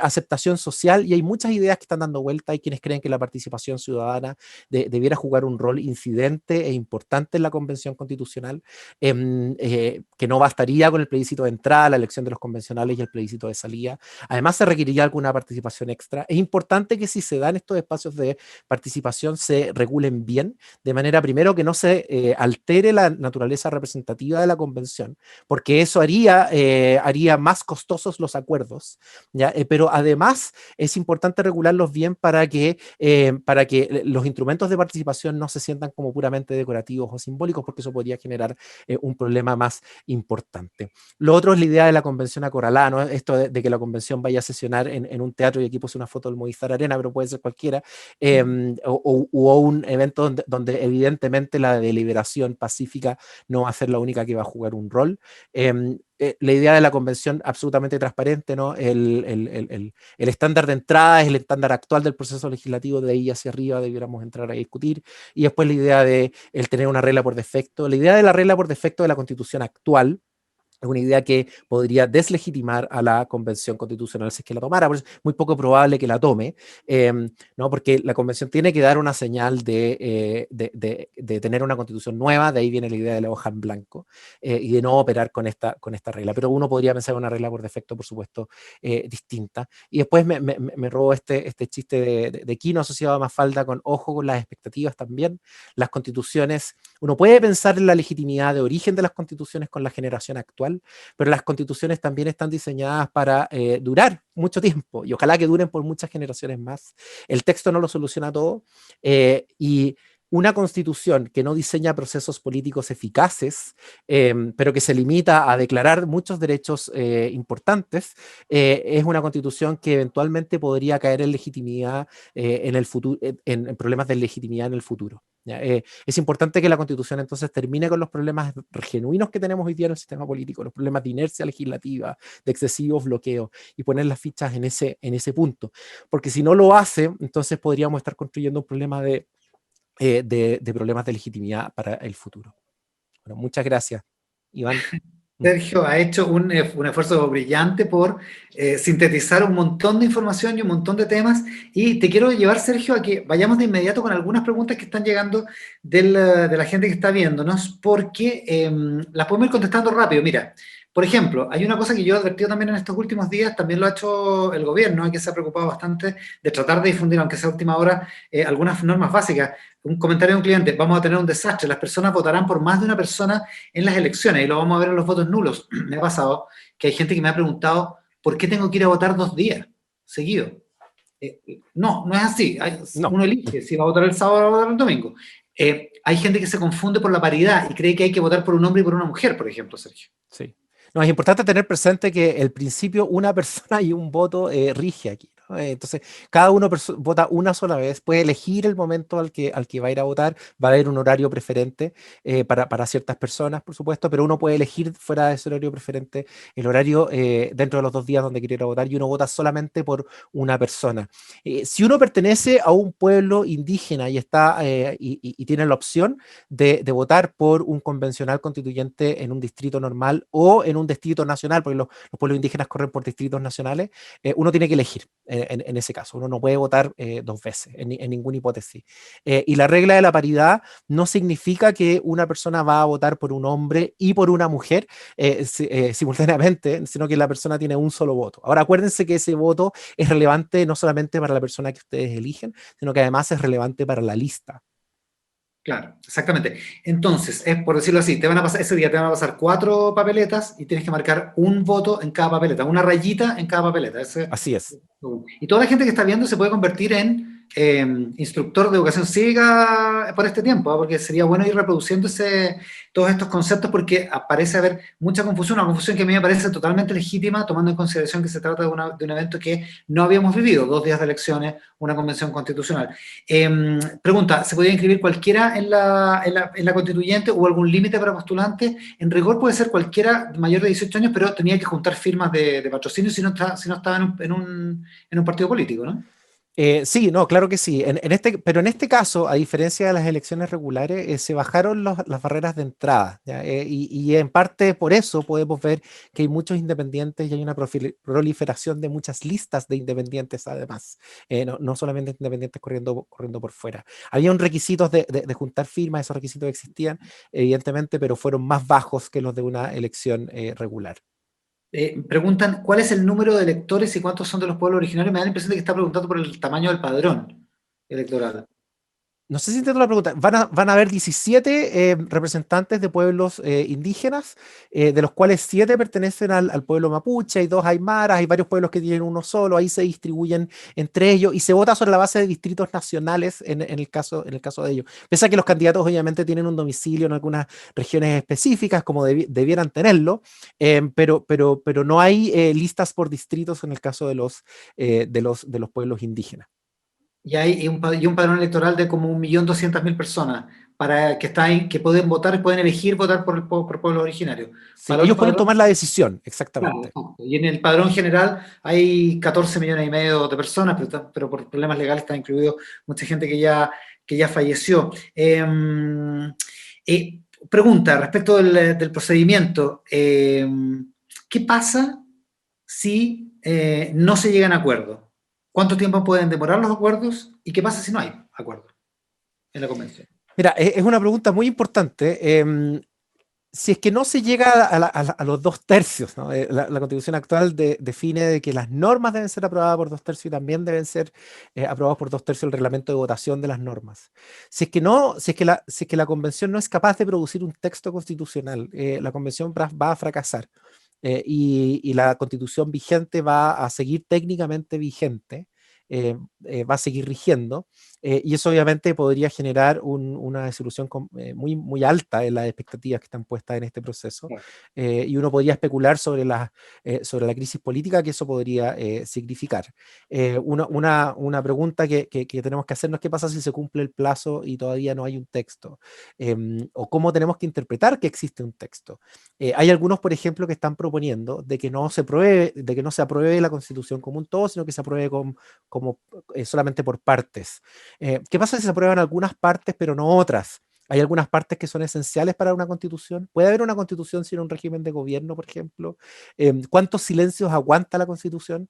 aceptación social, y hay muchas ideas que están dando vuelta. Hay quienes creen que la participación ciudadana debiera jugar un rol incidente e importante en la Convención Constitucional, que no bastaría con el plebiscito de entrada, la elección de los convencionales y el plebiscito de salida. Además, se requeriría alguna participación extra. Es importante que si se dan estos espacios de participación se regulen bien, de manera primero que no se altere la naturaleza representativa de la convención, porque eso haría más costosos los acuerdos, ¿ya? Pero además es importante regularlos bien para que los instrumentos de participación no se sientan como puramente decorativos o simbólicos, porque eso podría generar un problema más importante. Lo otro es la idea de la convención acorralada, ¿no? Esto de que la convención vaya a sesionar en un teatro, y aquí puse una foto del Movistar Arena, pero puede ser cualquiera, o un evento donde evidentemente la deliberación pacífica no va a ser la única que va a jugar un rol. La idea de la convención absolutamente transparente, ¿no? El estándar de entrada es el estándar actual del proceso legislativo, de ahí hacia arriba debiéramos entrar a discutir. Y después la idea de el tener una regla por defecto. La idea de la regla por defecto de la constitución actual es una idea que podría deslegitimar a la Convención Constitucional si es que la tomara, por eso es muy poco probable que la tome, ¿no? Porque la Convención tiene que dar una señal de tener una Constitución nueva, de ahí viene la idea de la hoja en blanco, y de no operar con esta regla. Pero uno podría pensar en una regla por defecto, por supuesto, distinta. Y después me robó este chiste de Quino asociado a Mafalda, con ojo con las expectativas también. Las constituciones, uno puede pensar en la legitimidad de origen de las constituciones con la generación actual, pero las constituciones también están diseñadas para durar mucho tiempo, y ojalá que duren por muchas generaciones más. El texto no lo soluciona todo, y una constitución que no diseña procesos políticos eficaces, pero que se limita a declarar muchos derechos importantes, es una constitución que eventualmente podría caer en legitimidad en el futuro, en problemas de legitimidad en el futuro. ¿Ya? Es importante que la constitución entonces termine con los problemas genuinos que tenemos hoy día en el sistema político, los problemas de inercia legislativa, de excesivos bloqueos, y poner las fichas en ese punto. Porque si no lo hace, entonces podríamos estar construyendo un problema de problemas de legitimidad para el futuro. Bueno, muchas gracias, Iván. Sergio ha hecho un esfuerzo brillante por sintetizar un montón de información y un montón de temas. Y te quiero llevar, Sergio, a que vayamos de inmediato con algunas preguntas que están llegando de la gente que está viéndonos, porque las podemos ir contestando rápido. Mira, por ejemplo, hay una cosa que yo he advertido también en estos últimos días, también lo ha hecho el gobierno, que se ha preocupado bastante de tratar de difundir, aunque sea a última hora, algunas normas básicas. Un comentario de un cliente: vamos a tener un desastre, las personas votarán por más de una persona en las elecciones, y lo vamos a ver en los votos nulos. Me ha pasado que hay gente que me ha preguntado ¿por qué tengo que ir a votar 2 días seguidos? No, no es así. No. Uno elige si va a votar el sábado o va a votar el domingo. Hay gente que se confunde por la paridad y cree que hay que votar por un hombre y por una mujer, por ejemplo, Sergio. Sí. No, es importante tener presente que el principio una persona y un voto rige aquí, ¿no? Entonces, cada uno vota una sola vez, puede elegir el momento al que va a ir a votar, va a haber un horario preferente para ciertas personas, por supuesto, pero uno puede elegir fuera de ese horario preferente el horario dentro de los 2 días donde quiere ir a votar, y uno vota solamente por una persona. Si uno pertenece a un pueblo indígena y y tiene la opción de votar por un convencional constituyente en un distrito normal o en un distrito nacional, porque los pueblos indígenas corren por distritos nacionales, uno tiene que elegir en ese caso. Uno no puede votar 2 veces, en ninguna hipótesis. Y la regla de la paridad no significa que una persona va a votar por un hombre y por una mujer simultáneamente, sino que la persona tiene un solo voto. Ahora, acuérdense que ese voto es relevante no solamente para la persona que ustedes eligen, sino que además es relevante para la lista. Claro, exactamente. Entonces, es por decirlo así, ese día te van a pasar 4 papeletas y tienes que marcar un voto en cada papeleta, una rayita en cada papeleta. Así es. Y toda la gente que está viendo se puede convertir en instructor de educación cívica por este tiempo, ¿eh? Porque sería bueno ir reproduciendo todos estos conceptos, porque parece haber mucha confusión, una confusión que a mí me parece totalmente legítima, tomando en consideración que se trata de un evento que no habíamos vivido: 2 días de elecciones, una convención constitucional. Pregunta: ¿se podía inscribir cualquiera en la constituyente? ¿Hubo algún límite para postulantes? En rigor puede ser cualquiera mayor de 18 años, pero tenía que juntar firmas de patrocinio si no estaba en un partido político, ¿no? Sí, no, claro que sí. Pero en este caso, a diferencia de las elecciones regulares, se bajaron las barreras de entrada, ¿ya? Y en parte por eso podemos ver que hay muchos independientes y hay una proliferación de muchas listas de independientes, además. No solamente independientes corriendo por fuera. Había un requisito de juntar firmas, esos requisitos existían, evidentemente, pero fueron más bajos que los de una elección regular. Preguntan cuál es el número de electores y cuántos son de los pueblos originarios. Me da la impresión de que está preguntando por el tamaño del padrón electoral. No sé si entiendo la pregunta. Van a haber 17 representantes de pueblos indígenas, de los cuales 7 pertenecen al pueblo mapuche, hay 2 aymaras, hay varios pueblos que tienen uno solo, ahí se distribuyen entre ellos y se vota sobre la base de distritos nacionales en el caso de ellos. Pese a que los candidatos obviamente tienen un domicilio en algunas regiones específicas, como debieran tenerlo, pero no hay listas por distritos en el caso de los pueblos indígenas. Y hay un padrón electoral de como 1.200.000 personas que pueden votar y pueden elegir votar por pueblos originarios. Sí, Para ellos otro pueden padrón, tomar la decisión, claro, exactamente. exacto. Y en el padrón general hay 14 millones y medio de personas, pero por problemas legales está incluido mucha gente que ya falleció. Pregunta respecto del procedimiento: ¿qué pasa si no se llegan a acuerdo? ¿Cuánto tiempo pueden demorar los acuerdos? ¿Y qué pasa si no hay acuerdo en la convención? Mira, es una pregunta muy importante. Si es que no se llega a los 2 tercios, ¿no? La Constitución actual define de que las normas deben ser aprobadas por 2 tercios, y también deben ser aprobados por 2 tercios el reglamento de votación de las normas. Si es que no, si es que la Convención no es capaz de producir un texto constitucional, la Convención va a fracasar. Y la Constitución vigente va a seguir técnicamente vigente, va a seguir rigiendo, y eso obviamente podría generar una desilusión muy, muy alta en las expectativas que están puestas en este proceso, y uno podría especular sobre la crisis política que eso podría significar. Una pregunta que tenemos que hacernos: ¿qué pasa si se cumple el plazo y todavía no hay un texto? O cómo tenemos que interpretar que existe un texto. Hay algunos, por ejemplo, que están proponiendo de que no se apruebe la Constitución como un todo, sino que se apruebe como solamente por partes. ¿Qué pasa si se aprueban algunas partes pero no otras? Hay algunas partes que son esenciales para una constitución. ¿Puede haber una constitución sin un régimen de gobierno, por ejemplo? ¿Cuántos silencios aguanta la constitución?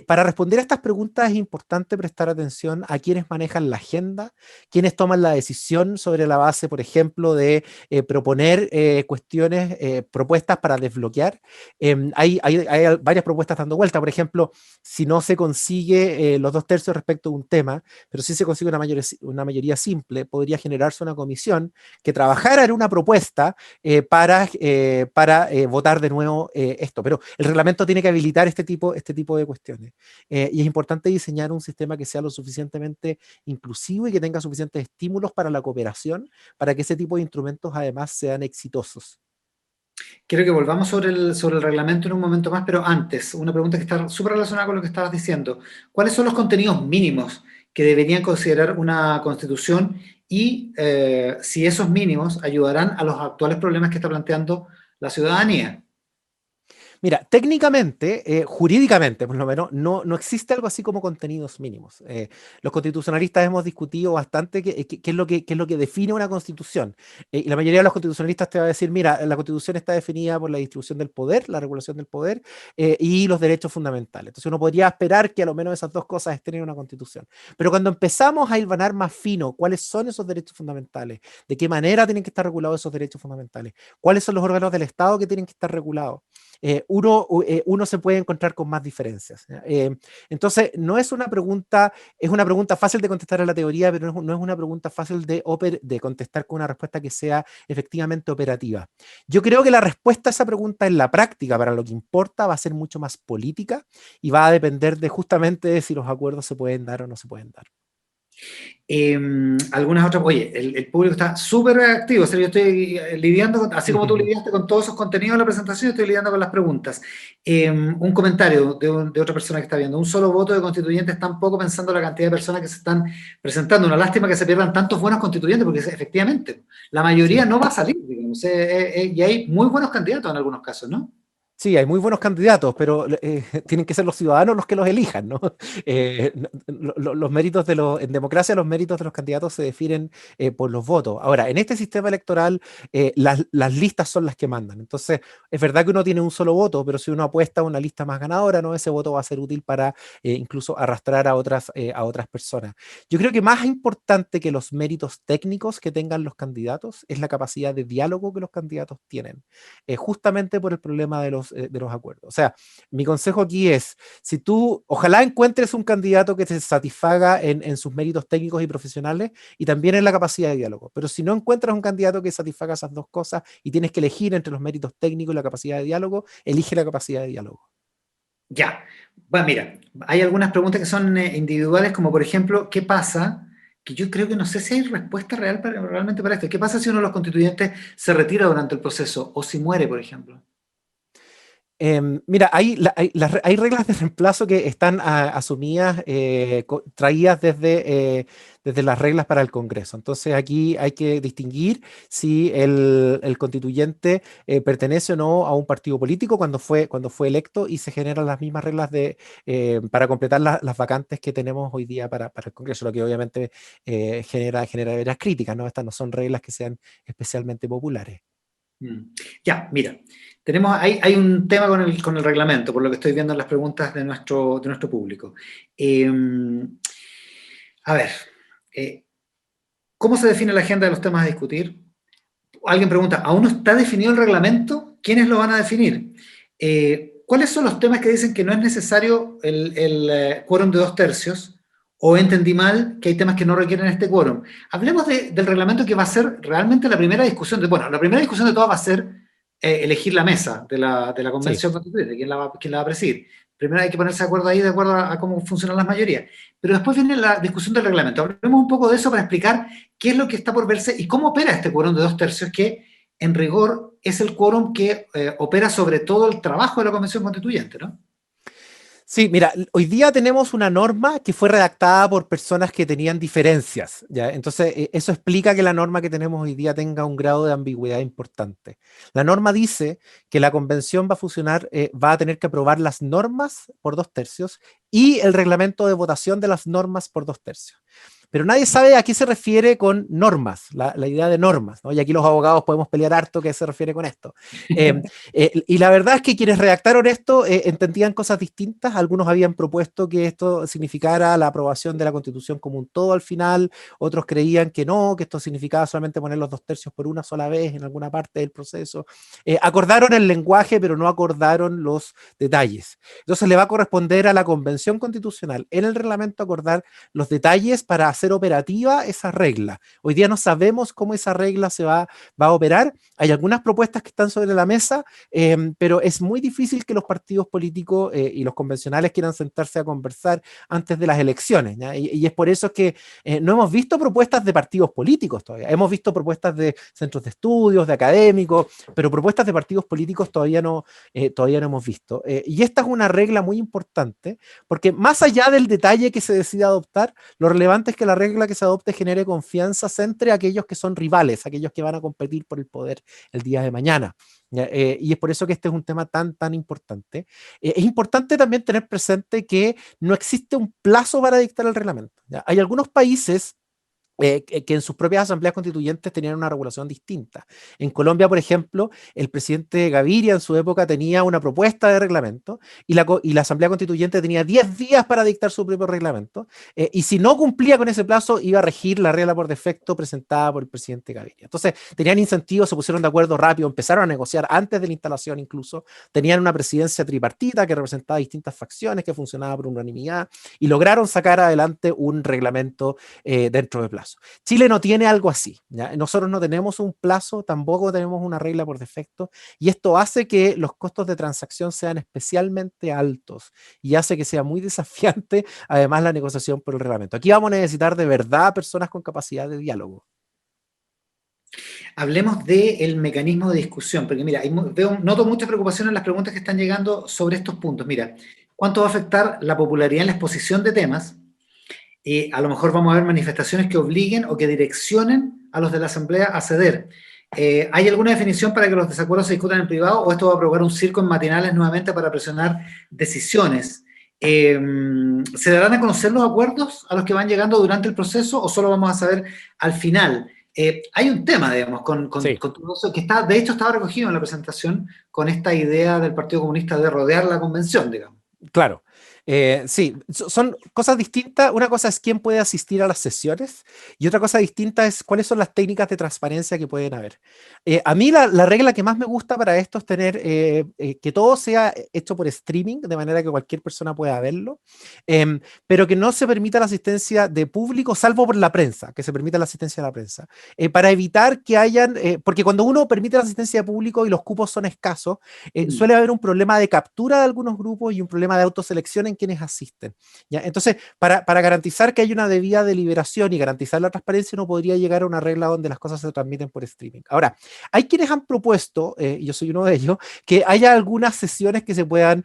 Para responder a estas preguntas es importante prestar atención a quienes manejan la agenda, quienes toman la decisión sobre la base, por ejemplo, de proponer propuestas para desbloquear. Hay varias propuestas dando vuelta. Por ejemplo, si no se consigue los 2/3 respecto a un tema, pero sí se consigue una mayoría simple, podría generarse una comisión que trabajara en una propuesta para votar de nuevo esto. Pero el reglamento tiene que habilitar este tipo de cuestiones. Y es importante diseñar un sistema que sea lo suficientemente inclusivo y que tenga suficientes estímulos para la cooperación, para que ese tipo de instrumentos además sean exitosos. Quiero que volvamos sobre el reglamento en un momento más, pero antes, una pregunta que está súper relacionada con lo que estabas diciendo. ¿Cuáles son los contenidos mínimos que deberían considerar una constitución y si esos mínimos ayudarán a los actuales problemas que está planteando la ciudadanía? Mira, técnicamente, jurídicamente, por lo menos, no existe algo así como contenidos mínimos. Los constitucionalistas hemos discutido bastante qué es lo que define una constitución. Y la mayoría de los constitucionalistas te va a decir: mira, la constitución está definida por la distribución del poder, la regulación del poder, y los derechos fundamentales. Entonces uno podría esperar que a lo menos esas dos cosas estén en una constitución. Pero cuando empezamos a hilvanar más fino cuáles son esos derechos fundamentales, de qué manera tienen que estar regulados esos derechos fundamentales, cuáles son los órganos del Estado que tienen que estar regulados, uno se puede encontrar con más diferencias. Entonces, no es una pregunta, es una pregunta fácil de contestar en la teoría, pero no es una pregunta fácil de contestar con una respuesta que sea efectivamente operativa. Yo creo que la respuesta a esa pregunta en la práctica, para lo que importa, va a ser mucho más política y va a depender justamente de si los acuerdos se pueden dar o no se pueden dar. Algunas otras, oye, el público está súper activo, o sea, yo estoy lidiando, así como tú lidiaste con todos esos contenidos de la presentación, estoy lidiando con las preguntas. Un comentario de otra persona que está viendo: un solo voto de constituyentes, tampoco pensando la cantidad de personas que se están presentando. Una lástima que se pierdan tantos buenos constituyentes, porque efectivamente la mayoría Sí. no va a salir, digamos, y hay muy buenos candidatos en algunos casos, ¿no? Sí, hay muy buenos candidatos, pero tienen que ser los ciudadanos los que los elijan, ¿no? Los méritos en democracia, los méritos de los candidatos se definen por los votos. Ahora, en este sistema electoral, las listas son las que mandan. Entonces, es verdad que uno tiene un solo voto, pero si uno apuesta a una lista más ganadora, ¿no? Ese voto va a ser útil para incluso arrastrar a otras personas. Yo creo que más importante que los méritos técnicos que tengan los candidatos es la capacidad de diálogo que los candidatos tienen, justamente por el problema de los acuerdos. O sea, mi consejo aquí es: si tú, ojalá encuentres un candidato que te satisfaga en sus méritos técnicos y profesionales y también en la capacidad de diálogo, pero si no encuentras un candidato que satisfaga esas dos cosas y tienes que elegir entre los méritos técnicos y la capacidad de diálogo, elige la capacidad de diálogo. Ya, bueno, mira, hay algunas preguntas que son individuales, como por ejemplo, ¿qué pasa? Que yo creo que no sé si hay respuesta real realmente para esto. ¿Qué pasa si uno de los constituyentes se retira durante el proceso o si muere, por ejemplo? Mira, hay reglas de reemplazo que están asumidas, traídas desde las reglas para el Congreso. Entonces aquí hay que distinguir si el constituyente pertenece o no a un partido político cuando fue electo, y se generan las mismas reglas para completar las vacantes que tenemos hoy día para el Congreso, lo que obviamente genera varias críticas, ¿no? Estas no son reglas que sean especialmente populares. Mm. Ya, mira, hay un tema con el reglamento, por lo que estoy viendo en las preguntas de nuestro público. Eh, a ver, eh, ¿cómo se define la agenda de los temas a discutir? Alguien pregunta: ¿aún no está definido el reglamento? ¿Quiénes lo van a definir? ¿Cuáles son los temas que dicen que no es necesario el quórum de 2/3? ¿O entendí mal que hay temas que no requieren este quórum? Hablemos del reglamento, que va a ser realmente la primera discusión. Bueno, la primera discusión de todas va a ser elegir la mesa de la Sí. convención constituyente, quién la va a presidir. Primero hay que ponerse de acuerdo ahí, de acuerdo a cómo funcionan las mayorías. Pero después viene la discusión del reglamento. Hablemos un poco de eso para explicar qué es lo que está por verse y cómo opera este quórum de 2/3, que en rigor es el quórum que opera sobre todo el trabajo de la Convención Constituyente, ¿no? Sí, mira, hoy día tenemos una norma que fue redactada por personas que tenían diferencias, ¿ya? Entonces, eso explica que la norma que tenemos hoy día tenga un grado de ambigüedad importante. La norma dice que la convención va a funcionar, va a tener que aprobar las normas por 2/3 y el reglamento de votación de las normas por 2/3. Pero nadie sabe a qué se refiere con normas, la idea de normas, ¿no? Y aquí los abogados podemos pelear harto qué se refiere con esto. Y la verdad es que quienes redactaron esto entendían cosas distintas. Algunos habían propuesto que esto significara la aprobación de la Constitución como un todo al final, otros creían que no, que esto significaba solamente poner los 2/3 por una sola vez en alguna parte del proceso. Acordaron el lenguaje, pero no acordaron los detalles. Entonces le va a corresponder a la Convención Constitucional en el reglamento acordar los detalles para hacer operativa esa regla. Hoy día no sabemos cómo esa regla va a operar. Hay algunas propuestas que están sobre la mesa, pero es muy difícil que los partidos políticos y los convencionales quieran sentarse a conversar antes de las elecciones, ¿ya? Y es por eso que no hemos visto propuestas de partidos políticos todavía. Hemos visto propuestas de centros de estudios, de académicos, pero propuestas de partidos políticos todavía no hemos visto. Y esta es una regla muy importante, porque más allá del detalle que se decida adoptar, lo relevante es que la regla que se adopte genere confianzas entre aquellos que son rivales, aquellos que van a competir por el poder el día de mañana. Y es por eso que este es un tema tan importante. Es importante también tener presente que no existe un plazo para dictar el reglamento, ¿ya? Hay algunos países que en sus propias asambleas constituyentes tenían una regulación distinta. En Colombia, por ejemplo, el presidente Gaviria en su época tenía una propuesta de reglamento y la asamblea constituyente tenía 10 días para dictar su propio reglamento, y si no cumplía con ese plazo iba a regir la regla por defecto presentada por el presidente Gaviria. Entonces tenían incentivos, se pusieron de acuerdo rápido, empezaron a negociar antes de la instalación incluso, tenían una presidencia tripartita que representaba distintas facciones, que funcionaba por unanimidad y lograron sacar adelante un reglamento dentro de plazo. Chile no tiene algo así, ¿ya? Nosotros no tenemos un plazo, tampoco tenemos una regla por defecto, y esto hace que los costos de transacción sean especialmente altos y hace que sea muy desafiante además la negociación por el reglamento. Aquí vamos a necesitar de verdad personas con capacidad de diálogo. Hablemos del mecanismo de discusión, porque mira, noto mucha preocupación en las preguntas que están llegando sobre estos puntos. Mira, ¿cuánto va a afectar la popularidad en la exposición de temas? A lo mejor vamos a ver manifestaciones que obliguen o que direccionen a los de la Asamblea a ceder. ¿Hay alguna definición para que los desacuerdos se discutan en privado o esto va a provocar un circo en matinales nuevamente para presionar decisiones? ¿Se darán a conocer los acuerdos a los que van llegando durante el proceso o solo vamos a saber al final? Hay un tema, digamos, Sí. con todo eso que de hecho estaba recogido en la presentación con esta idea del Partido Comunista de rodear la convención, digamos. Claro. Sí, son cosas distintas. Una cosa es quién puede asistir a las sesiones y otra cosa distinta es cuáles son las técnicas de transparencia que pueden haber. A mí la regla que más me gusta para esto es tener que todo sea hecho por streaming, de manera que cualquier persona pueda verlo, pero que no se permita la asistencia de público, salvo por la prensa, que se permita la asistencia de la prensa, para evitar que hayan, porque cuando uno permite la asistencia de público y los cupos son escasos, suele haber un problema de captura de algunos grupos y un problema de autoselección en quienes asisten, ¿ya? Entonces, para garantizar que hay una debida deliberación y garantizar la transparencia, uno podría llegar a una regla donde las cosas se transmiten por streaming. Ahora, hay quienes han propuesto, y yo soy uno de ellos, que haya algunas sesiones que se puedan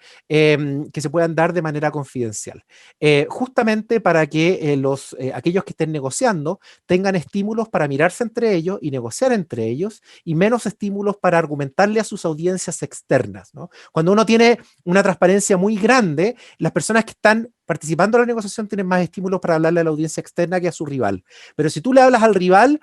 dar de manera confidencial, justamente para que aquellos que estén negociando tengan estímulos para mirarse entre ellos y negociar entre ellos y menos estímulos para argumentarle a sus audiencias externas, ¿no? Cuando uno tiene una transparencia muy grande, las personas que están participando en la negociación tienen más estímulos para hablarle a la audiencia externa que a su rival. Pero si tú le hablas al rival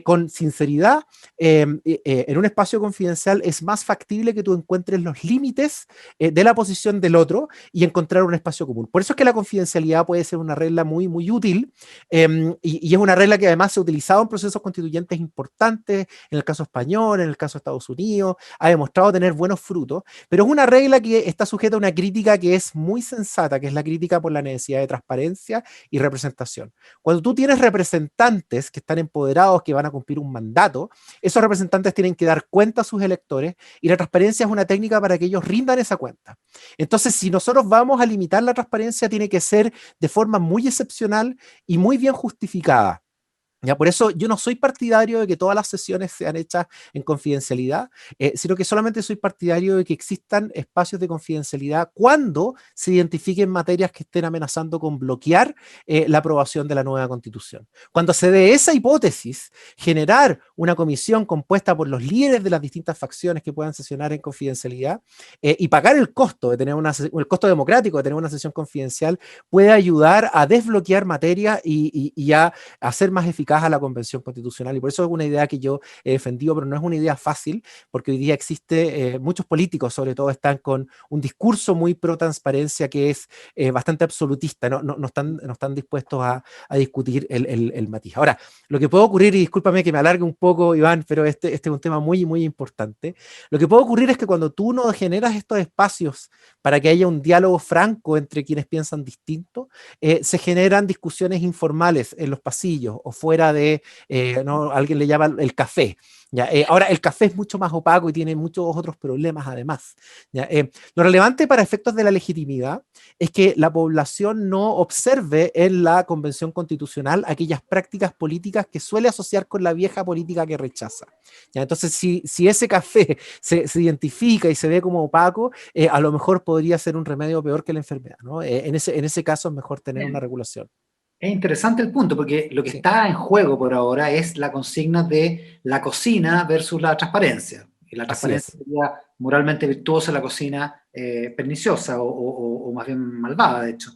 con sinceridad, en un espacio confidencial, es más factible que tú encuentres los límites de la posición del otro y encontrar un espacio común. Por eso es que la confidencialidad puede ser una regla muy útil, y es una regla que además se ha utilizado en procesos constituyentes importantes, en el caso español, en el caso de Estados Unidos, ha demostrado tener buenos frutos, pero es una regla que está sujeta a una crítica que es muy sensata, que es la crítica, por por la necesidad de transparencia y representación. Cuando tú tienes representantes que están empoderados, que van a cumplir un mandato, esos representantes tienen que dar cuenta a sus electores y la transparencia es una técnica para que ellos rindan esa cuenta. Entonces, si nosotros vamos a limitar la transparencia, tiene que ser de forma muy excepcional y muy bien justificada. Ya, por eso yo no soy partidario de que todas las sesiones sean hechas en confidencialidad, sino que solamente soy partidario de que existan espacios de confidencialidad cuando se identifiquen materias que estén amenazando con bloquear la aprobación de la nueva constitución. Cuando se dé esa hipótesis, generar una comisión compuesta por los líderes de las distintas facciones que puedan sesionar en confidencialidad y pagar el costo de tener el costo democrático de tener una sesión confidencial puede ayudar a desbloquear materia y a hacer más eficaz a la Convención Constitucional, y por eso es una idea que yo he defendido, pero no es una idea fácil, porque hoy día existe, muchos políticos sobre todo están con un discurso muy pro transparencia que es bastante absolutista, no están dispuestos a discutir el matiz. Ahora, lo que puede ocurrir, y discúlpame que me alargue un poco, Iván, pero este es un tema muy, muy importante, lo que puede ocurrir es que cuando tú no generas estos espacios para que haya un diálogo franco entre quienes piensan distinto, se generan discusiones informales en los pasillos o fuera de, ¿no? Alguien le llama el café. ¿Ya? Ahora, el café es mucho más opaco y tiene muchos otros problemas además. ¿Ya? Lo relevante para efectos de la legitimidad es que la población no observe en la Convención Constitucional aquellas prácticas políticas que suele asociar con la vieja política que rechaza. ¿Ya? Entonces, si ese café se identifica y se ve como opaco, a lo mejor podría ser un remedio peor que la enfermedad, ¿no? En ese caso es mejor tener una regulación. Es interesante el punto, porque lo que Sí, está en juego por ahora es la consigna de la cocina versus la transparencia. Y la así transparencia es. sería moralmente virtuosa, la cocina perniciosa o más bien malvada, de hecho.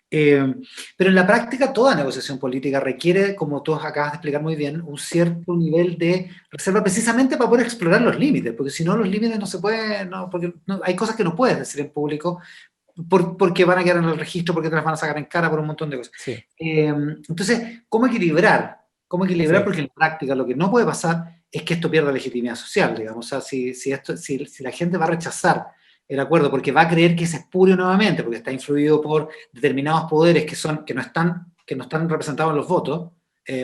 Eh, pero en la práctica toda negociación política requiere, como tú acabas de explicar muy bien, un cierto nivel de reserva precisamente para poder explorar los límites, porque si no los límites no se pueden, no, porque hay cosas que no puedes decir en público porque van a quedar en el registro, porque te las van a sacar en cara por un montón de cosas. Sí, Entonces, ¿cómo equilibrar? ¿Cómo equilibrar? sí. Porque en la práctica lo que no puede pasar es que esto pierda legitimidad social, digamos. O sea, si la gente va a rechazar el acuerdo porque va a creer que es espurio nuevamente, porque está influido por determinados poderes que no están representados en los votos,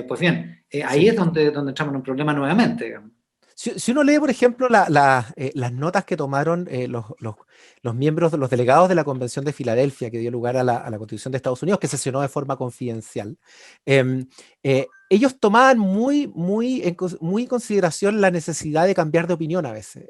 pues bien, ahí Sí. es donde entramos en un problema nuevamente, digamos. Si uno lee, por ejemplo, las notas que tomaron los miembros, los delegados de la Convención de Filadelfia, que dio lugar a la Constitución de Estados Unidos, que sesionó de forma confidencial, ellos tomaban muy en consideración la necesidad de cambiar de opinión a veces.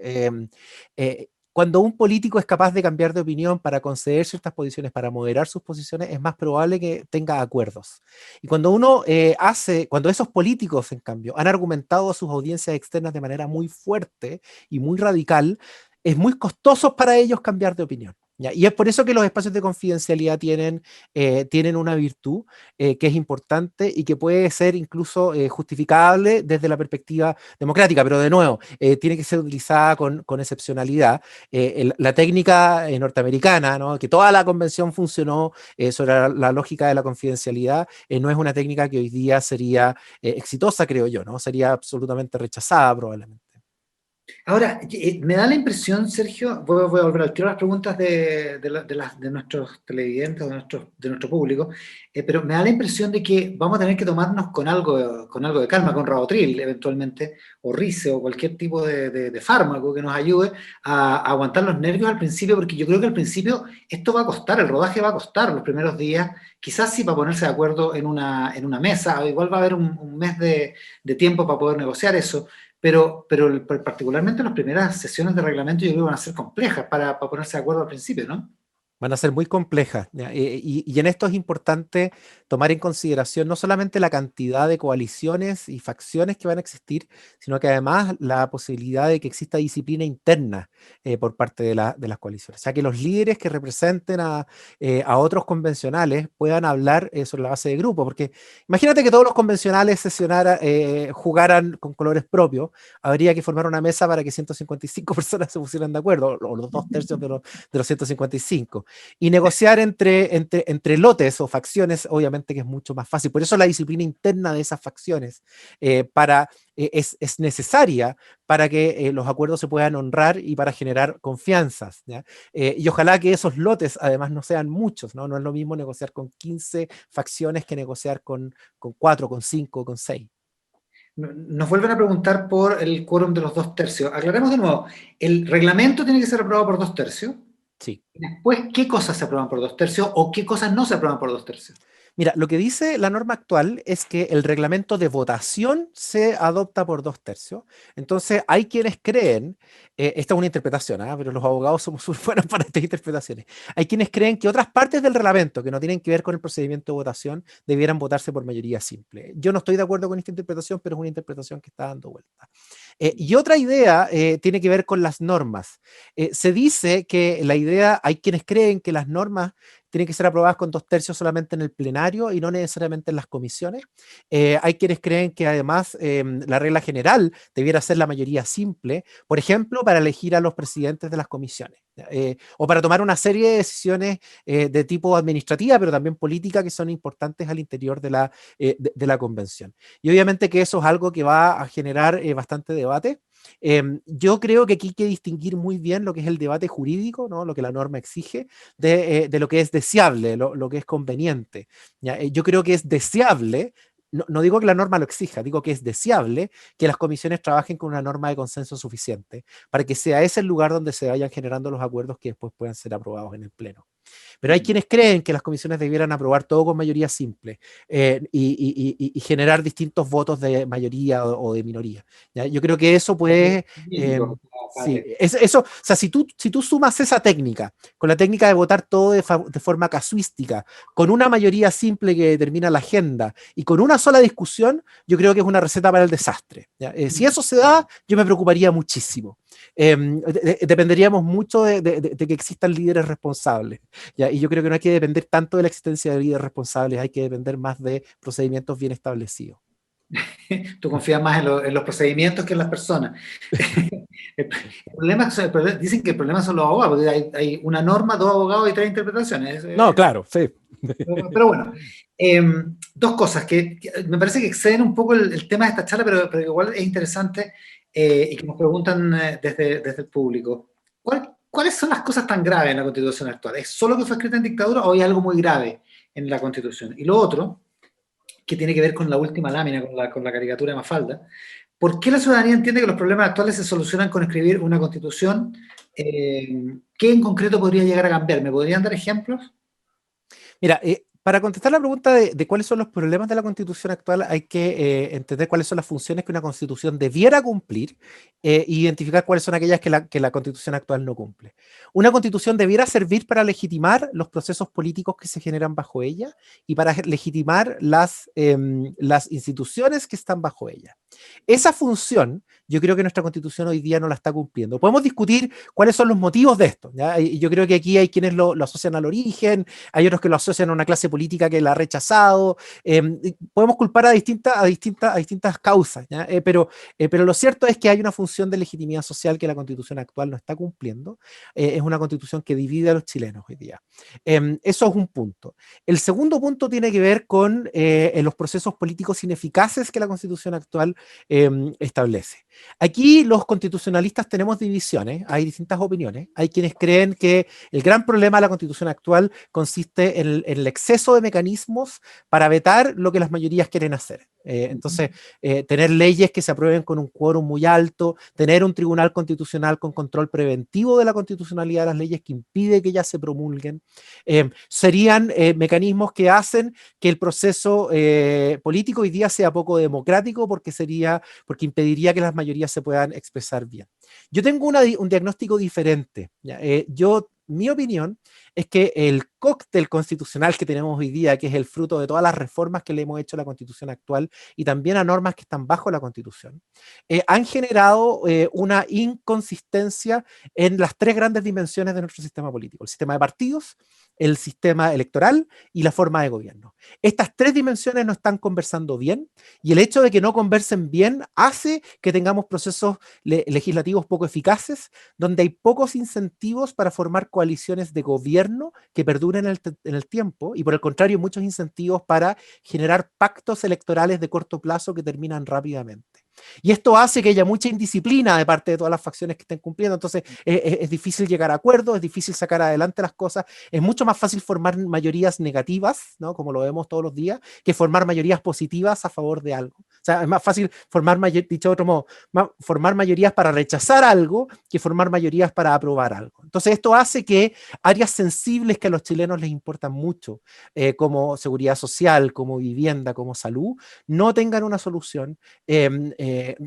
Cuando un político es capaz de cambiar de opinión para conceder ciertas posiciones, para moderar sus posiciones, es más probable que tenga acuerdos. Y cuando esos políticos, en cambio, han argumentado a sus audiencias externas de manera muy fuerte y muy radical, es muy costoso para ellos cambiar de opinión. ¿Ya? Y es por eso que los espacios de confidencialidad tienen una virtud que es importante y que puede ser incluso justificable desde la perspectiva democrática, pero de nuevo, tiene que ser utilizada con excepcionalidad. La técnica norteamericana, ¿no? Que toda la convención funcionó sobre la lógica de la confidencialidad, no es una técnica que hoy día sería exitosa, creo yo, ¿no? Sería absolutamente rechazada probablemente. Ahora, me da la impresión, Sergio, voy a volver al tiro a las preguntas de nuestros televidentes, de nuestro público, pero me da la impresión de que vamos a tener que tomarnos con algo de calma, con Rabotril eventualmente, o Rice, o cualquier tipo de fármaco que nos ayude a aguantar los nervios al principio, porque yo creo que al principio esto va a costar, el rodaje va a costar los primeros días, quizás sí para ponerse de acuerdo en una mesa, igual va a haber un mes de tiempo para poder negociar eso, pero particularmente las primeras sesiones de reglamento yo creo que van a ser complejas para ponerse de acuerdo al principio, ¿no? Van a ser muy complejas. ¿Ya? Y en esto es importante tomar en consideración no solamente la cantidad de coaliciones y facciones que van a existir, sino que además la posibilidad de que exista disciplina interna por parte de las coaliciones. O sea, que los líderes que representen a otros convencionales puedan hablar sobre la base de grupo. Porque imagínate que todos los convencionales jugaran con colores propios, habría que formar una mesa para que 155 personas se pusieran de acuerdo, o los 2/3 de los 155. Y negociar entre lotes o facciones, obviamente que es mucho más fácil. Por eso la disciplina interna de esas facciones es necesaria para que los acuerdos se puedan honrar y para generar confianzas, ¿ya? Y ojalá que esos lotes además no sean muchos, ¿no? No es lo mismo negociar con 15 facciones que negociar con 4, con 5, con 6. Nos vuelven a preguntar por el quórum de los 2/3. Aclaremos de nuevo, el reglamento tiene que ser aprobado por 2/3. Sí. Después, ¿qué cosas se aprueban por 2/3 o qué cosas no se aprueban por 2/3? Mira, lo que dice la norma actual es que el reglamento de votación se adopta por 2/3. Entonces, hay quienes creen, esta es una interpretación, pero los abogados somos muy buenos para estas interpretaciones. Hay quienes creen que otras partes del reglamento que no tienen que ver con el procedimiento de votación debieran votarse por mayoría simple. Yo no estoy de acuerdo con esta interpretación, pero es una interpretación que está dando vuelta. Y otra idea tiene que ver con las normas. Se dice que la idea, hay quienes creen que las normas tienen que ser aprobadas con 2/3 solamente en el plenario y no necesariamente en las comisiones. Hay quienes creen que además la regla general debiera ser la mayoría simple, por ejemplo, para elegir a los presidentes de las comisiones, o para tomar una serie de decisiones de tipo administrativa, pero también política, que son importantes al interior de la convención. Y obviamente que eso es algo que va a generar bastante debate. Yo creo que aquí hay que distinguir muy bien lo que es el debate jurídico, ¿no? Lo que la norma exige, de lo que es deseable, lo que es conveniente. ¿Ya? Yo creo que es deseable, no digo que la norma lo exija, digo que es deseable que las comisiones trabajen con una norma de consenso suficiente para que sea ese el lugar donde se vayan generando los acuerdos que después puedan ser aprobados en el Pleno. Pero hay quienes creen que las comisiones debieran aprobar todo con mayoría simple y generar distintos votos de mayoría o de minoría. ¿Ya? Yo creo que eso puede... sí, eso, o sea, si tú sumas esa técnica con la técnica de votar todo de forma casuística, con una mayoría simple que determina la agenda y con una sola discusión, yo creo que es una receta para el desastre. ¿Ya? Si eso se da, yo me preocuparía muchísimo. Dependeríamos mucho de que existan líderes responsables. ¿Ya? Y yo creo que no hay que depender tanto de la existencia de líderes responsables, hay que depender más de procedimientos bien establecidos. Tú confías más en los procedimientos que en las personas. El problema dicen que el problema son los abogados, porque hay una norma, 2 abogados y 3 interpretaciones. No, claro, sí. Pero bueno, dos cosas que me parece que exceden un poco el tema de esta charla, pero igual es interesante y que nos preguntan desde el público. ¿Cuáles son las cosas tan graves en la Constitución actual? ¿Es solo que fue escrita en dictadura o hay algo muy grave en la Constitución? Y lo otro, que tiene que ver con la última lámina, con la caricatura de Mafalda, ¿por qué la ciudadanía entiende que los problemas actuales se solucionan con escribir una Constitución? ¿Qué en concreto podría llegar a cambiar? ¿Me podrían dar ejemplos? Mira, para contestar la pregunta de cuáles son los problemas de la Constitución actual, hay que entender cuáles son las funciones que una Constitución debiera cumplir e identificar cuáles son aquellas que la Constitución actual no cumple. Una Constitución debiera servir para legitimar los procesos políticos que se generan bajo ella y para legitimar las instituciones que están bajo ella. Esa función, yo creo que nuestra Constitución hoy día no la está cumpliendo. Podemos discutir cuáles son los motivos de esto, ¿ya? Y yo creo que aquí hay quienes lo asocian al origen, hay otros que lo asocian a una clase política que la ha rechazado. Podemos culpar a distintas causas, ¿ya? Pero lo cierto es que hay una función de legitimidad social que la Constitución actual no está cumpliendo. Es una Constitución que divide a los chilenos hoy día. Eso es un punto. El segundo punto tiene que ver con los procesos políticos ineficaces que la Constitución actual establece. Aquí los constitucionalistas tenemos divisiones, hay distintas opiniones. Hay quienes creen que el gran problema de la Constitución actual consiste en el exceso de mecanismos para vetar lo que las mayorías quieren hacer. Entonces, tener leyes que se aprueben con un quórum muy alto, tener un tribunal constitucional con control preventivo de la constitucionalidad de las leyes que impide que ellas se promulguen, serían mecanismos que hacen que el proceso político hoy día sea poco democrático porque impediría que las mayorías se puedan expresar bien. Yo tengo un diagnóstico diferente. ¿Ya? Mi opinión es que el cóctel constitucional que tenemos hoy día, que es el fruto de todas las reformas que le hemos hecho a la Constitución actual y también a normas que están bajo la Constitución, han generado una inconsistencia en las tres grandes dimensiones de nuestro sistema político: el sistema de partidos, el sistema electoral y la forma de gobierno. Estas tres dimensiones no están conversando bien y el hecho de que no conversen bien hace que tengamos procesos legislativos poco eficaces, donde hay pocos incentivos para formar coaliciones de gobierno que perduren en el tiempo y por el contrario muchos incentivos para generar pactos electorales de corto plazo que terminan rápidamente. Y esto hace que haya mucha indisciplina de parte de todas las facciones que estén cumpliendo. Entonces es difícil llegar a acuerdos, es difícil sacar adelante las cosas. Es mucho más fácil formar mayorías negativas, ¿no? Como lo vemos todos los días, que formar mayorías positivas a favor de algo. O sea, es más fácil formar, dicho de otro modo, formar mayorías para rechazar algo que formar mayorías para aprobar algo. Entonces esto hace que áreas sensibles que a los chilenos les importan mucho, como seguridad social, como vivienda, como salud, no tengan una solución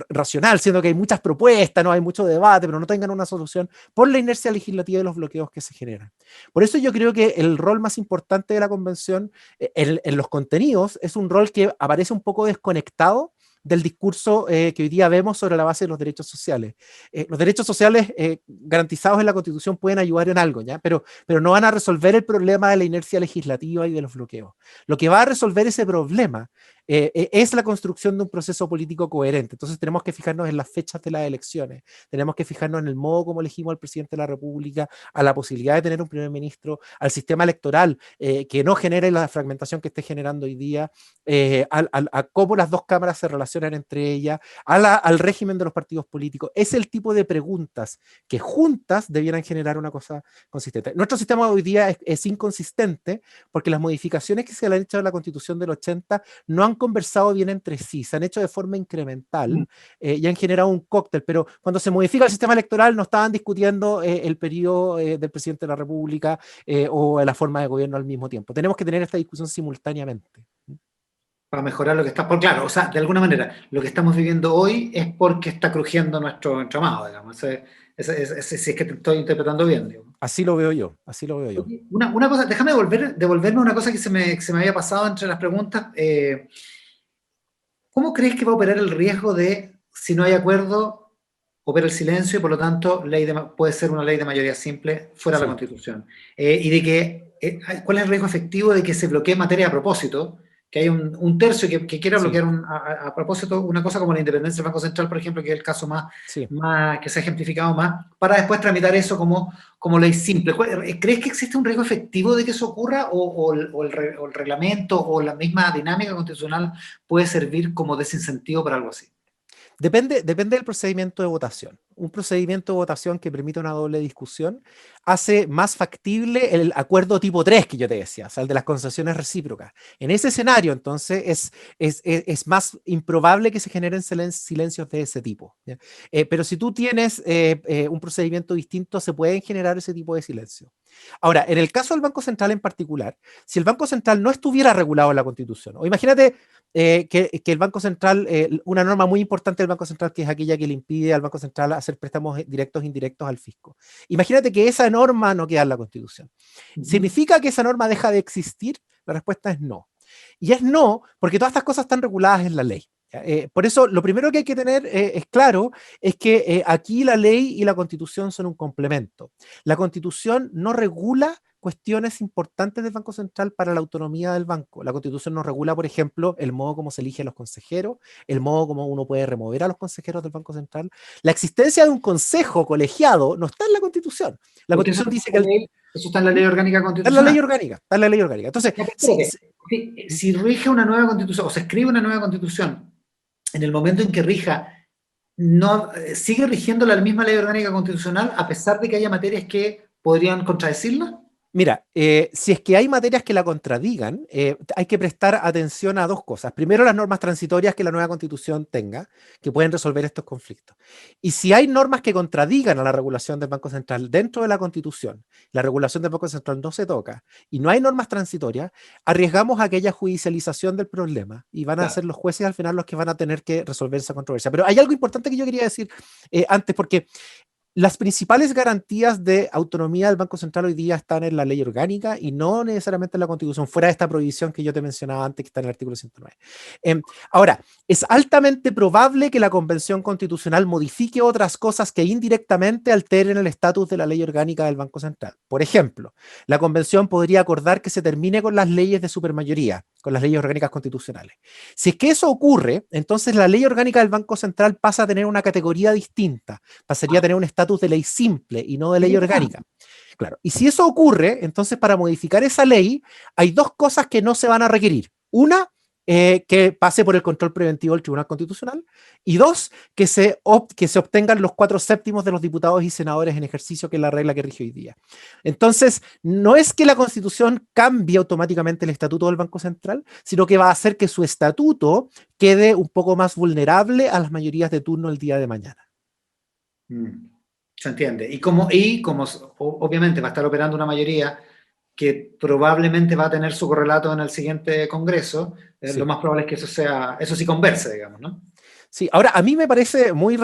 racional, siendo que hay muchas propuestas, ¿no? Hay mucho debate, pero no tengan una solución por la inercia legislativa y los bloqueos que se generan. Por eso yo creo que el rol más importante de la convención en los contenidos es un rol que aparece un poco desconectado del discurso que hoy día vemos sobre la base de los derechos sociales. Los derechos sociales garantizados en la Constitución pueden ayudar en algo, ¿ya? Pero no van a resolver el problema de la inercia legislativa y de los bloqueos. Lo que va a resolver ese problema es la construcción de un proceso político coherente. Entonces tenemos que fijarnos en las fechas de las elecciones, tenemos que fijarnos en el modo como elegimos al presidente de la República, a la posibilidad de tener un primer ministro, al sistema electoral que no genere la fragmentación que esté generando hoy día, a cómo las dos cámaras se relacionan entre ellas, al régimen de los partidos políticos. Es el tipo de preguntas que juntas debieran generar una cosa consistente. Nuestro sistema hoy día es inconsistente porque las modificaciones que se le han hecho a la Constitución del 80 no han conversado bien entre sí, se han hecho de forma incremental y han generado un cóctel, pero cuando se modifica el sistema electoral no estaban discutiendo el periodo del presidente de la República o la forma de gobierno al mismo tiempo. Tenemos que tener esta discusión simultáneamente. Para mejorar lo que está, por claro, o sea, de alguna manera, lo que estamos viviendo hoy es porque está crujiendo nuestro entramado, digamos. Si es que te estoy interpretando bien, digamos. Así lo veo yo, así lo veo yo. Una cosa, déjame devolverme una cosa que se me había pasado entre las preguntas. ¿Cómo crees que va a operar el riesgo de, si no hay acuerdo, opera el silencio y por lo tanto puede ser una ley de mayoría simple fuera de la Sí. Constitución? Y de que, ¿cuál es el riesgo efectivo de que se bloquee materia a propósito? Que hay un tercio que quiera bloquear a propósito una cosa como la independencia del Banco Central, por ejemplo, que es el caso más que se ha ejemplificado más, para después tramitar eso como ley simple. ¿Crees que existe un riesgo efectivo de que eso ocurra o el reglamento o la misma dinámica constitucional puede servir como desincentivo para algo así? Depende del procedimiento de votación. Un procedimiento de votación que permita una doble discusión hace más factible el acuerdo tipo 3 que yo te decía, o sea, el de las concesiones recíprocas. En ese escenario, entonces, es más improbable que se generen silencios de ese tipo. Pero si tú tienes un procedimiento distinto, se pueden generar ese tipo de silencio. Ahora, en el caso del Banco Central en particular, si el Banco Central no estuviera regulado en la Constitución, o imagínate que el Banco Central, una norma muy importante del Banco Central, que es aquella que le impide al Banco Central hacer préstamos directos e indirectos al fisco. Imagínate que esa norma no queda en la Constitución. ¿Significa que esa norma deja de existir? La respuesta es no. Y es no, porque todas estas cosas están reguladas en la ley. Por eso, lo primero que hay que tener es claro es que aquí la ley y la Constitución son un complemento. La Constitución no regula cuestiones importantes del Banco Central para la autonomía del banco. La Constitución no regula, por ejemplo, el modo como se eligen los consejeros, el modo como uno puede remover a los consejeros del Banco Central. La existencia de un consejo colegiado no está en la Constitución. La Constitución dice que eso está en la ley orgánica constitucional. Está en la ley orgánica, está en la ley orgánica. Entonces, si rige una nueva constitución o se escribe una nueva constitución, en el momento en que rija, no sigue rigiendo la misma ley orgánica constitucional a pesar de que haya materias que podrían contradecirla. Mira, si es que hay materias que la contradigan, hay que prestar atención a dos cosas. Primero, las normas transitorias que la nueva Constitución tenga, que pueden resolver estos conflictos. Y si hay normas que contradigan a la regulación del Banco Central dentro de la Constitución, la regulación del Banco Central no se toca, y no hay normas transitorias, arriesgamos aquella judicialización del problema, y van a ser los jueces al final los que van a tener que resolver esa controversia. Pero hay algo importante que yo quería decir antes, porque Las principales garantías de autonomía del Banco Central hoy día están en la ley orgánica y no necesariamente en la Constitución, fuera de esta prohibición que yo te mencionaba antes, que está en el artículo 109. Ahora, es altamente probable que la Convención Constitucional modifique otras cosas que indirectamente alteren el estatus de la ley orgánica del Banco Central. Por ejemplo, la Convención podría acordar que se termine con las leyes de supermayoría, con las leyes orgánicas constitucionales. Si es que eso ocurre, entonces la ley orgánica del Banco Central pasa a tener una categoría distinta, pasaría a tener un estatus de ley simple y no de ley orgánica. Claro, y si eso ocurre, entonces para modificar esa ley hay dos cosas que no se van a requerir. Una, que pase por el control preventivo del Tribunal Constitucional, y dos, que se obtengan los 4/7 de los diputados y senadores en ejercicio, que es la regla que rige hoy día. Entonces, no es que la Constitución cambie automáticamente el estatuto del Banco Central, sino que va a hacer que su estatuto quede un poco más vulnerable a las mayorías de turno el día de mañana. Se entiende. Obviamente va a estar operando una mayoría que probablemente va a tener su correlato en el siguiente Congreso, Sí. lo más probable es que eso sí converse, digamos, ¿no? Sí, ahora a mí me parece muy,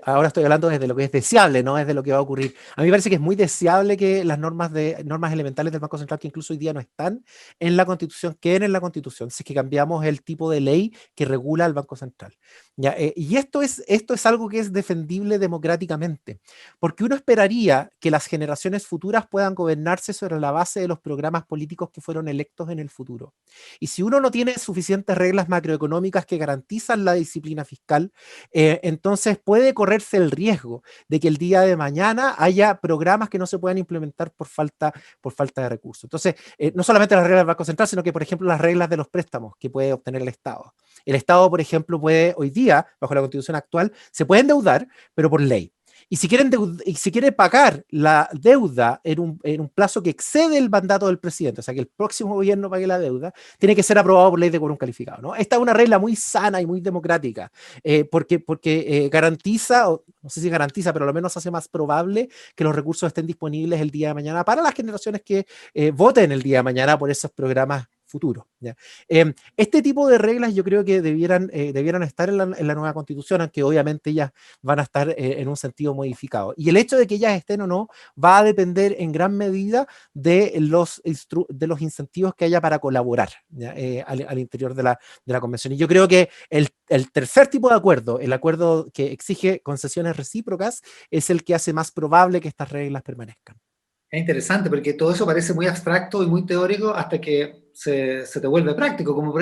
ahora estoy hablando desde lo que es deseable, no desde lo que va a ocurrir. A mí me parece que es muy deseable que las normas elementales del Banco Central, que incluso hoy día no están en la Constitución, queden en la Constitución, si es que cambiamos el tipo de ley que regula el Banco Central. ¿Ya? Y esto es algo que es defendible democráticamente, porque uno esperaría que las generaciones futuras puedan gobernarse sobre la base de los programas políticos que fueron electos en el futuro. Y si uno no tiene suficientes reglas macroeconómicas que garantizan la disciplina fiscal, entonces puede correrse el riesgo de que el día de mañana haya programas que no se puedan implementar por falta de recursos. Entonces, no solamente las reglas del Banco Central, sino que, por ejemplo, las reglas de los préstamos que puede obtener el Estado. El Estado, por ejemplo, puede hoy día, bajo la Constitución actual, se puede endeudar, pero por ley. Y si quiere pagar la deuda en un plazo que excede el mandato del presidente, o sea, que el próximo gobierno pague la deuda, tiene que ser aprobado por ley de quórum calificado, ¿no? Esta es una regla muy sana y muy democrática, porque garantiza, o no sé si garantiza, pero al menos hace más probable que los recursos estén disponibles el día de mañana para las generaciones que voten el día de mañana por esos programas futuros. ¿Ya? Este tipo de reglas yo creo que debieran estar en la nueva Constitución, aunque obviamente ellas van a estar en un sentido modificado. Y el hecho de que ellas estén o no va a depender en gran medida de los incentivos que haya para colaborar al interior de la Convención. Y yo creo que el tercer tipo de acuerdo, el acuerdo que exige concesiones recíprocas, es el que hace más probable que estas reglas permanezcan. Es interesante porque todo eso parece muy abstracto y muy teórico hasta que se te vuelve práctico, como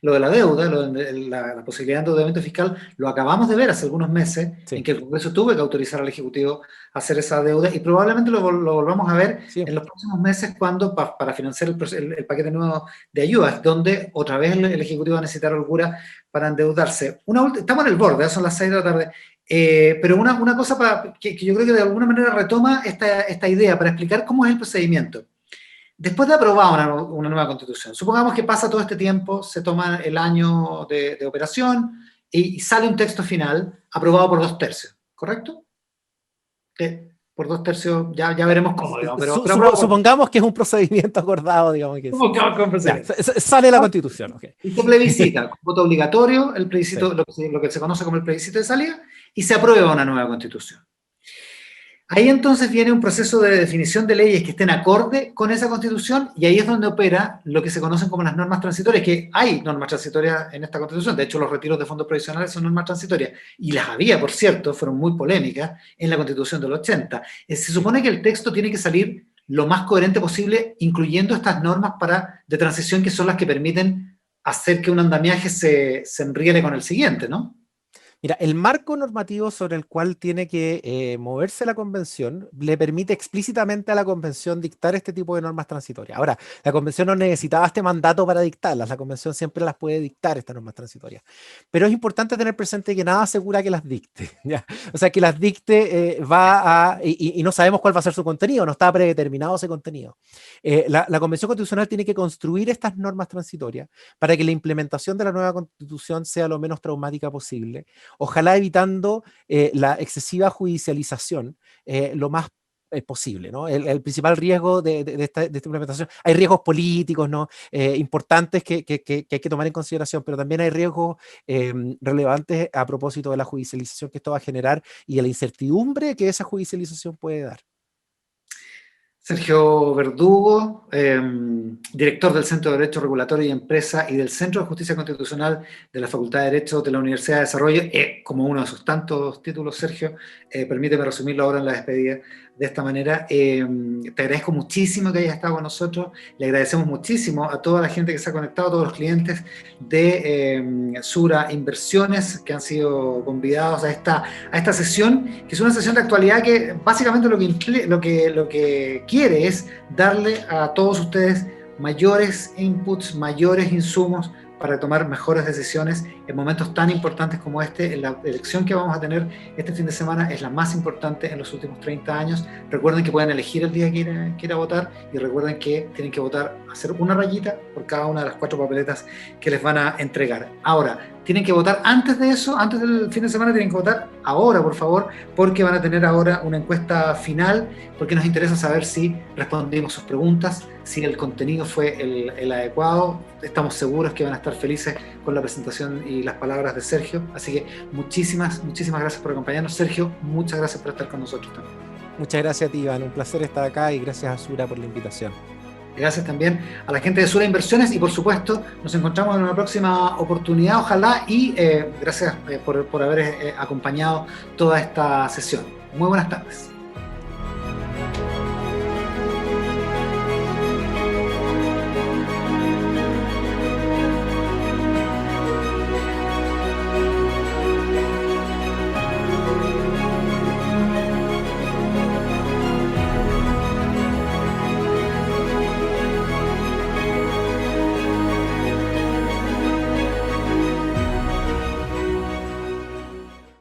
lo de la deuda, la posibilidad de endeudamiento fiscal, lo acabamos de ver hace algunos meses, Sí. en que el Congreso tuvo que autorizar al Ejecutivo a hacer esa deuda, y probablemente lo volvamos a ver en los próximos meses cuando para financiar el paquete nuevo de ayudas, donde otra vez el Ejecutivo va a necesitar holgura para endeudarse. Estamos en el borde, son las 6 de la tarde. Pero una cosa que yo creo que de alguna manera retoma esta idea para explicar cómo es el procedimiento. Después de aprobar una nueva constitución, supongamos que pasa todo este tiempo, se toma el año de operación y sale un texto final aprobado por 2/3, ¿correcto? Por 2/3 ya veremos cómo, digamos, pero supongamos que es un procedimiento acordado, digamos que sale la Constitución. Okay. Y se plebiscita con voto obligatorio, el plebiscito, sí. lo que se conoce como el plebiscito de salida, y se aprueba una nueva Constitución. Ahí entonces viene un proceso de definición de leyes que estén acorde con esa Constitución, y ahí es donde opera lo que se conocen como las normas transitorias, que hay normas transitorias en esta Constitución. De hecho, los retiros de fondos provisionales son normas transitorias, y las había, por cierto, fueron muy polémicas en la Constitución del 80. Se supone que el texto tiene que salir lo más coherente posible, incluyendo estas normas de transición, que son las que permiten hacer que un andamiaje se enriele con el siguiente, ¿no? Mira, el marco normativo sobre el cual tiene que moverse la Convención le permite explícitamente a la Convención dictar este tipo de normas transitorias. Ahora, la Convención no necesitaba este mandato para dictarlas, la Convención siempre las puede dictar, estas normas transitorias. Pero es importante tener presente que nada asegura que las dicte, ¿ya? O sea, que las dicte y no sabemos cuál va a ser su contenido, no está predeterminado ese contenido. La Convención Constitucional tiene que construir estas normas transitorias para que la implementación de la nueva Constitución sea lo menos traumática posible, ojalá evitando la excesiva judicialización lo más posible, ¿no? El principal riesgo de esta implementación, hay riesgos políticos, ¿no? Importantes que hay que tomar en consideración, pero también hay riesgos relevantes a propósito de la judicialización que esto va a generar y de la incertidumbre que esa judicialización puede dar. Sergio Verdugo, director del Centro de Derecho Regulatorio y Empresa y del Centro de Justicia Constitucional de la Facultad de Derecho de la Universidad de Desarrollo, como uno de sus tantos títulos, Sergio, permíteme resumirlo ahora en la despedida de esta manera. Te agradezco muchísimo que hayas estado con nosotros, le agradecemos muchísimo a toda la gente que se ha conectado, a todos los clientes de Sura Inversiones que han sido convidados a esta sesión, que es una sesión de actualidad que básicamente lo que quiere es darle a todos ustedes mayores inputs, mayores insumos para tomar mejores decisiones en momentos tan importantes como este. La elección que vamos a tener este fin de semana es la más importante en los últimos 30 años. Recuerden que pueden elegir el día que quiera votar y recuerden que tienen que votar, hacer una rayita por cada una de las 4 papeletas que les van a entregar. Ahora, tienen que votar antes de eso, antes del fin de semana tienen que votar ahora, por favor, porque van a tener ahora una encuesta final, porque nos interesa saber si respondimos sus preguntas, si el contenido fue el adecuado. Estamos seguros que van a estar felices con la presentación y las palabras de Sergio, así que muchísimas gracias por acompañarnos. Sergio, muchas gracias por estar con nosotros también. Muchas gracias a ti, Iván, un placer estar acá y gracias a Sura por la invitación. Gracias también a la gente de Sura Inversiones y por supuesto nos encontramos en una próxima oportunidad, ojalá, y gracias por haber acompañado toda esta sesión. Muy buenas tardes.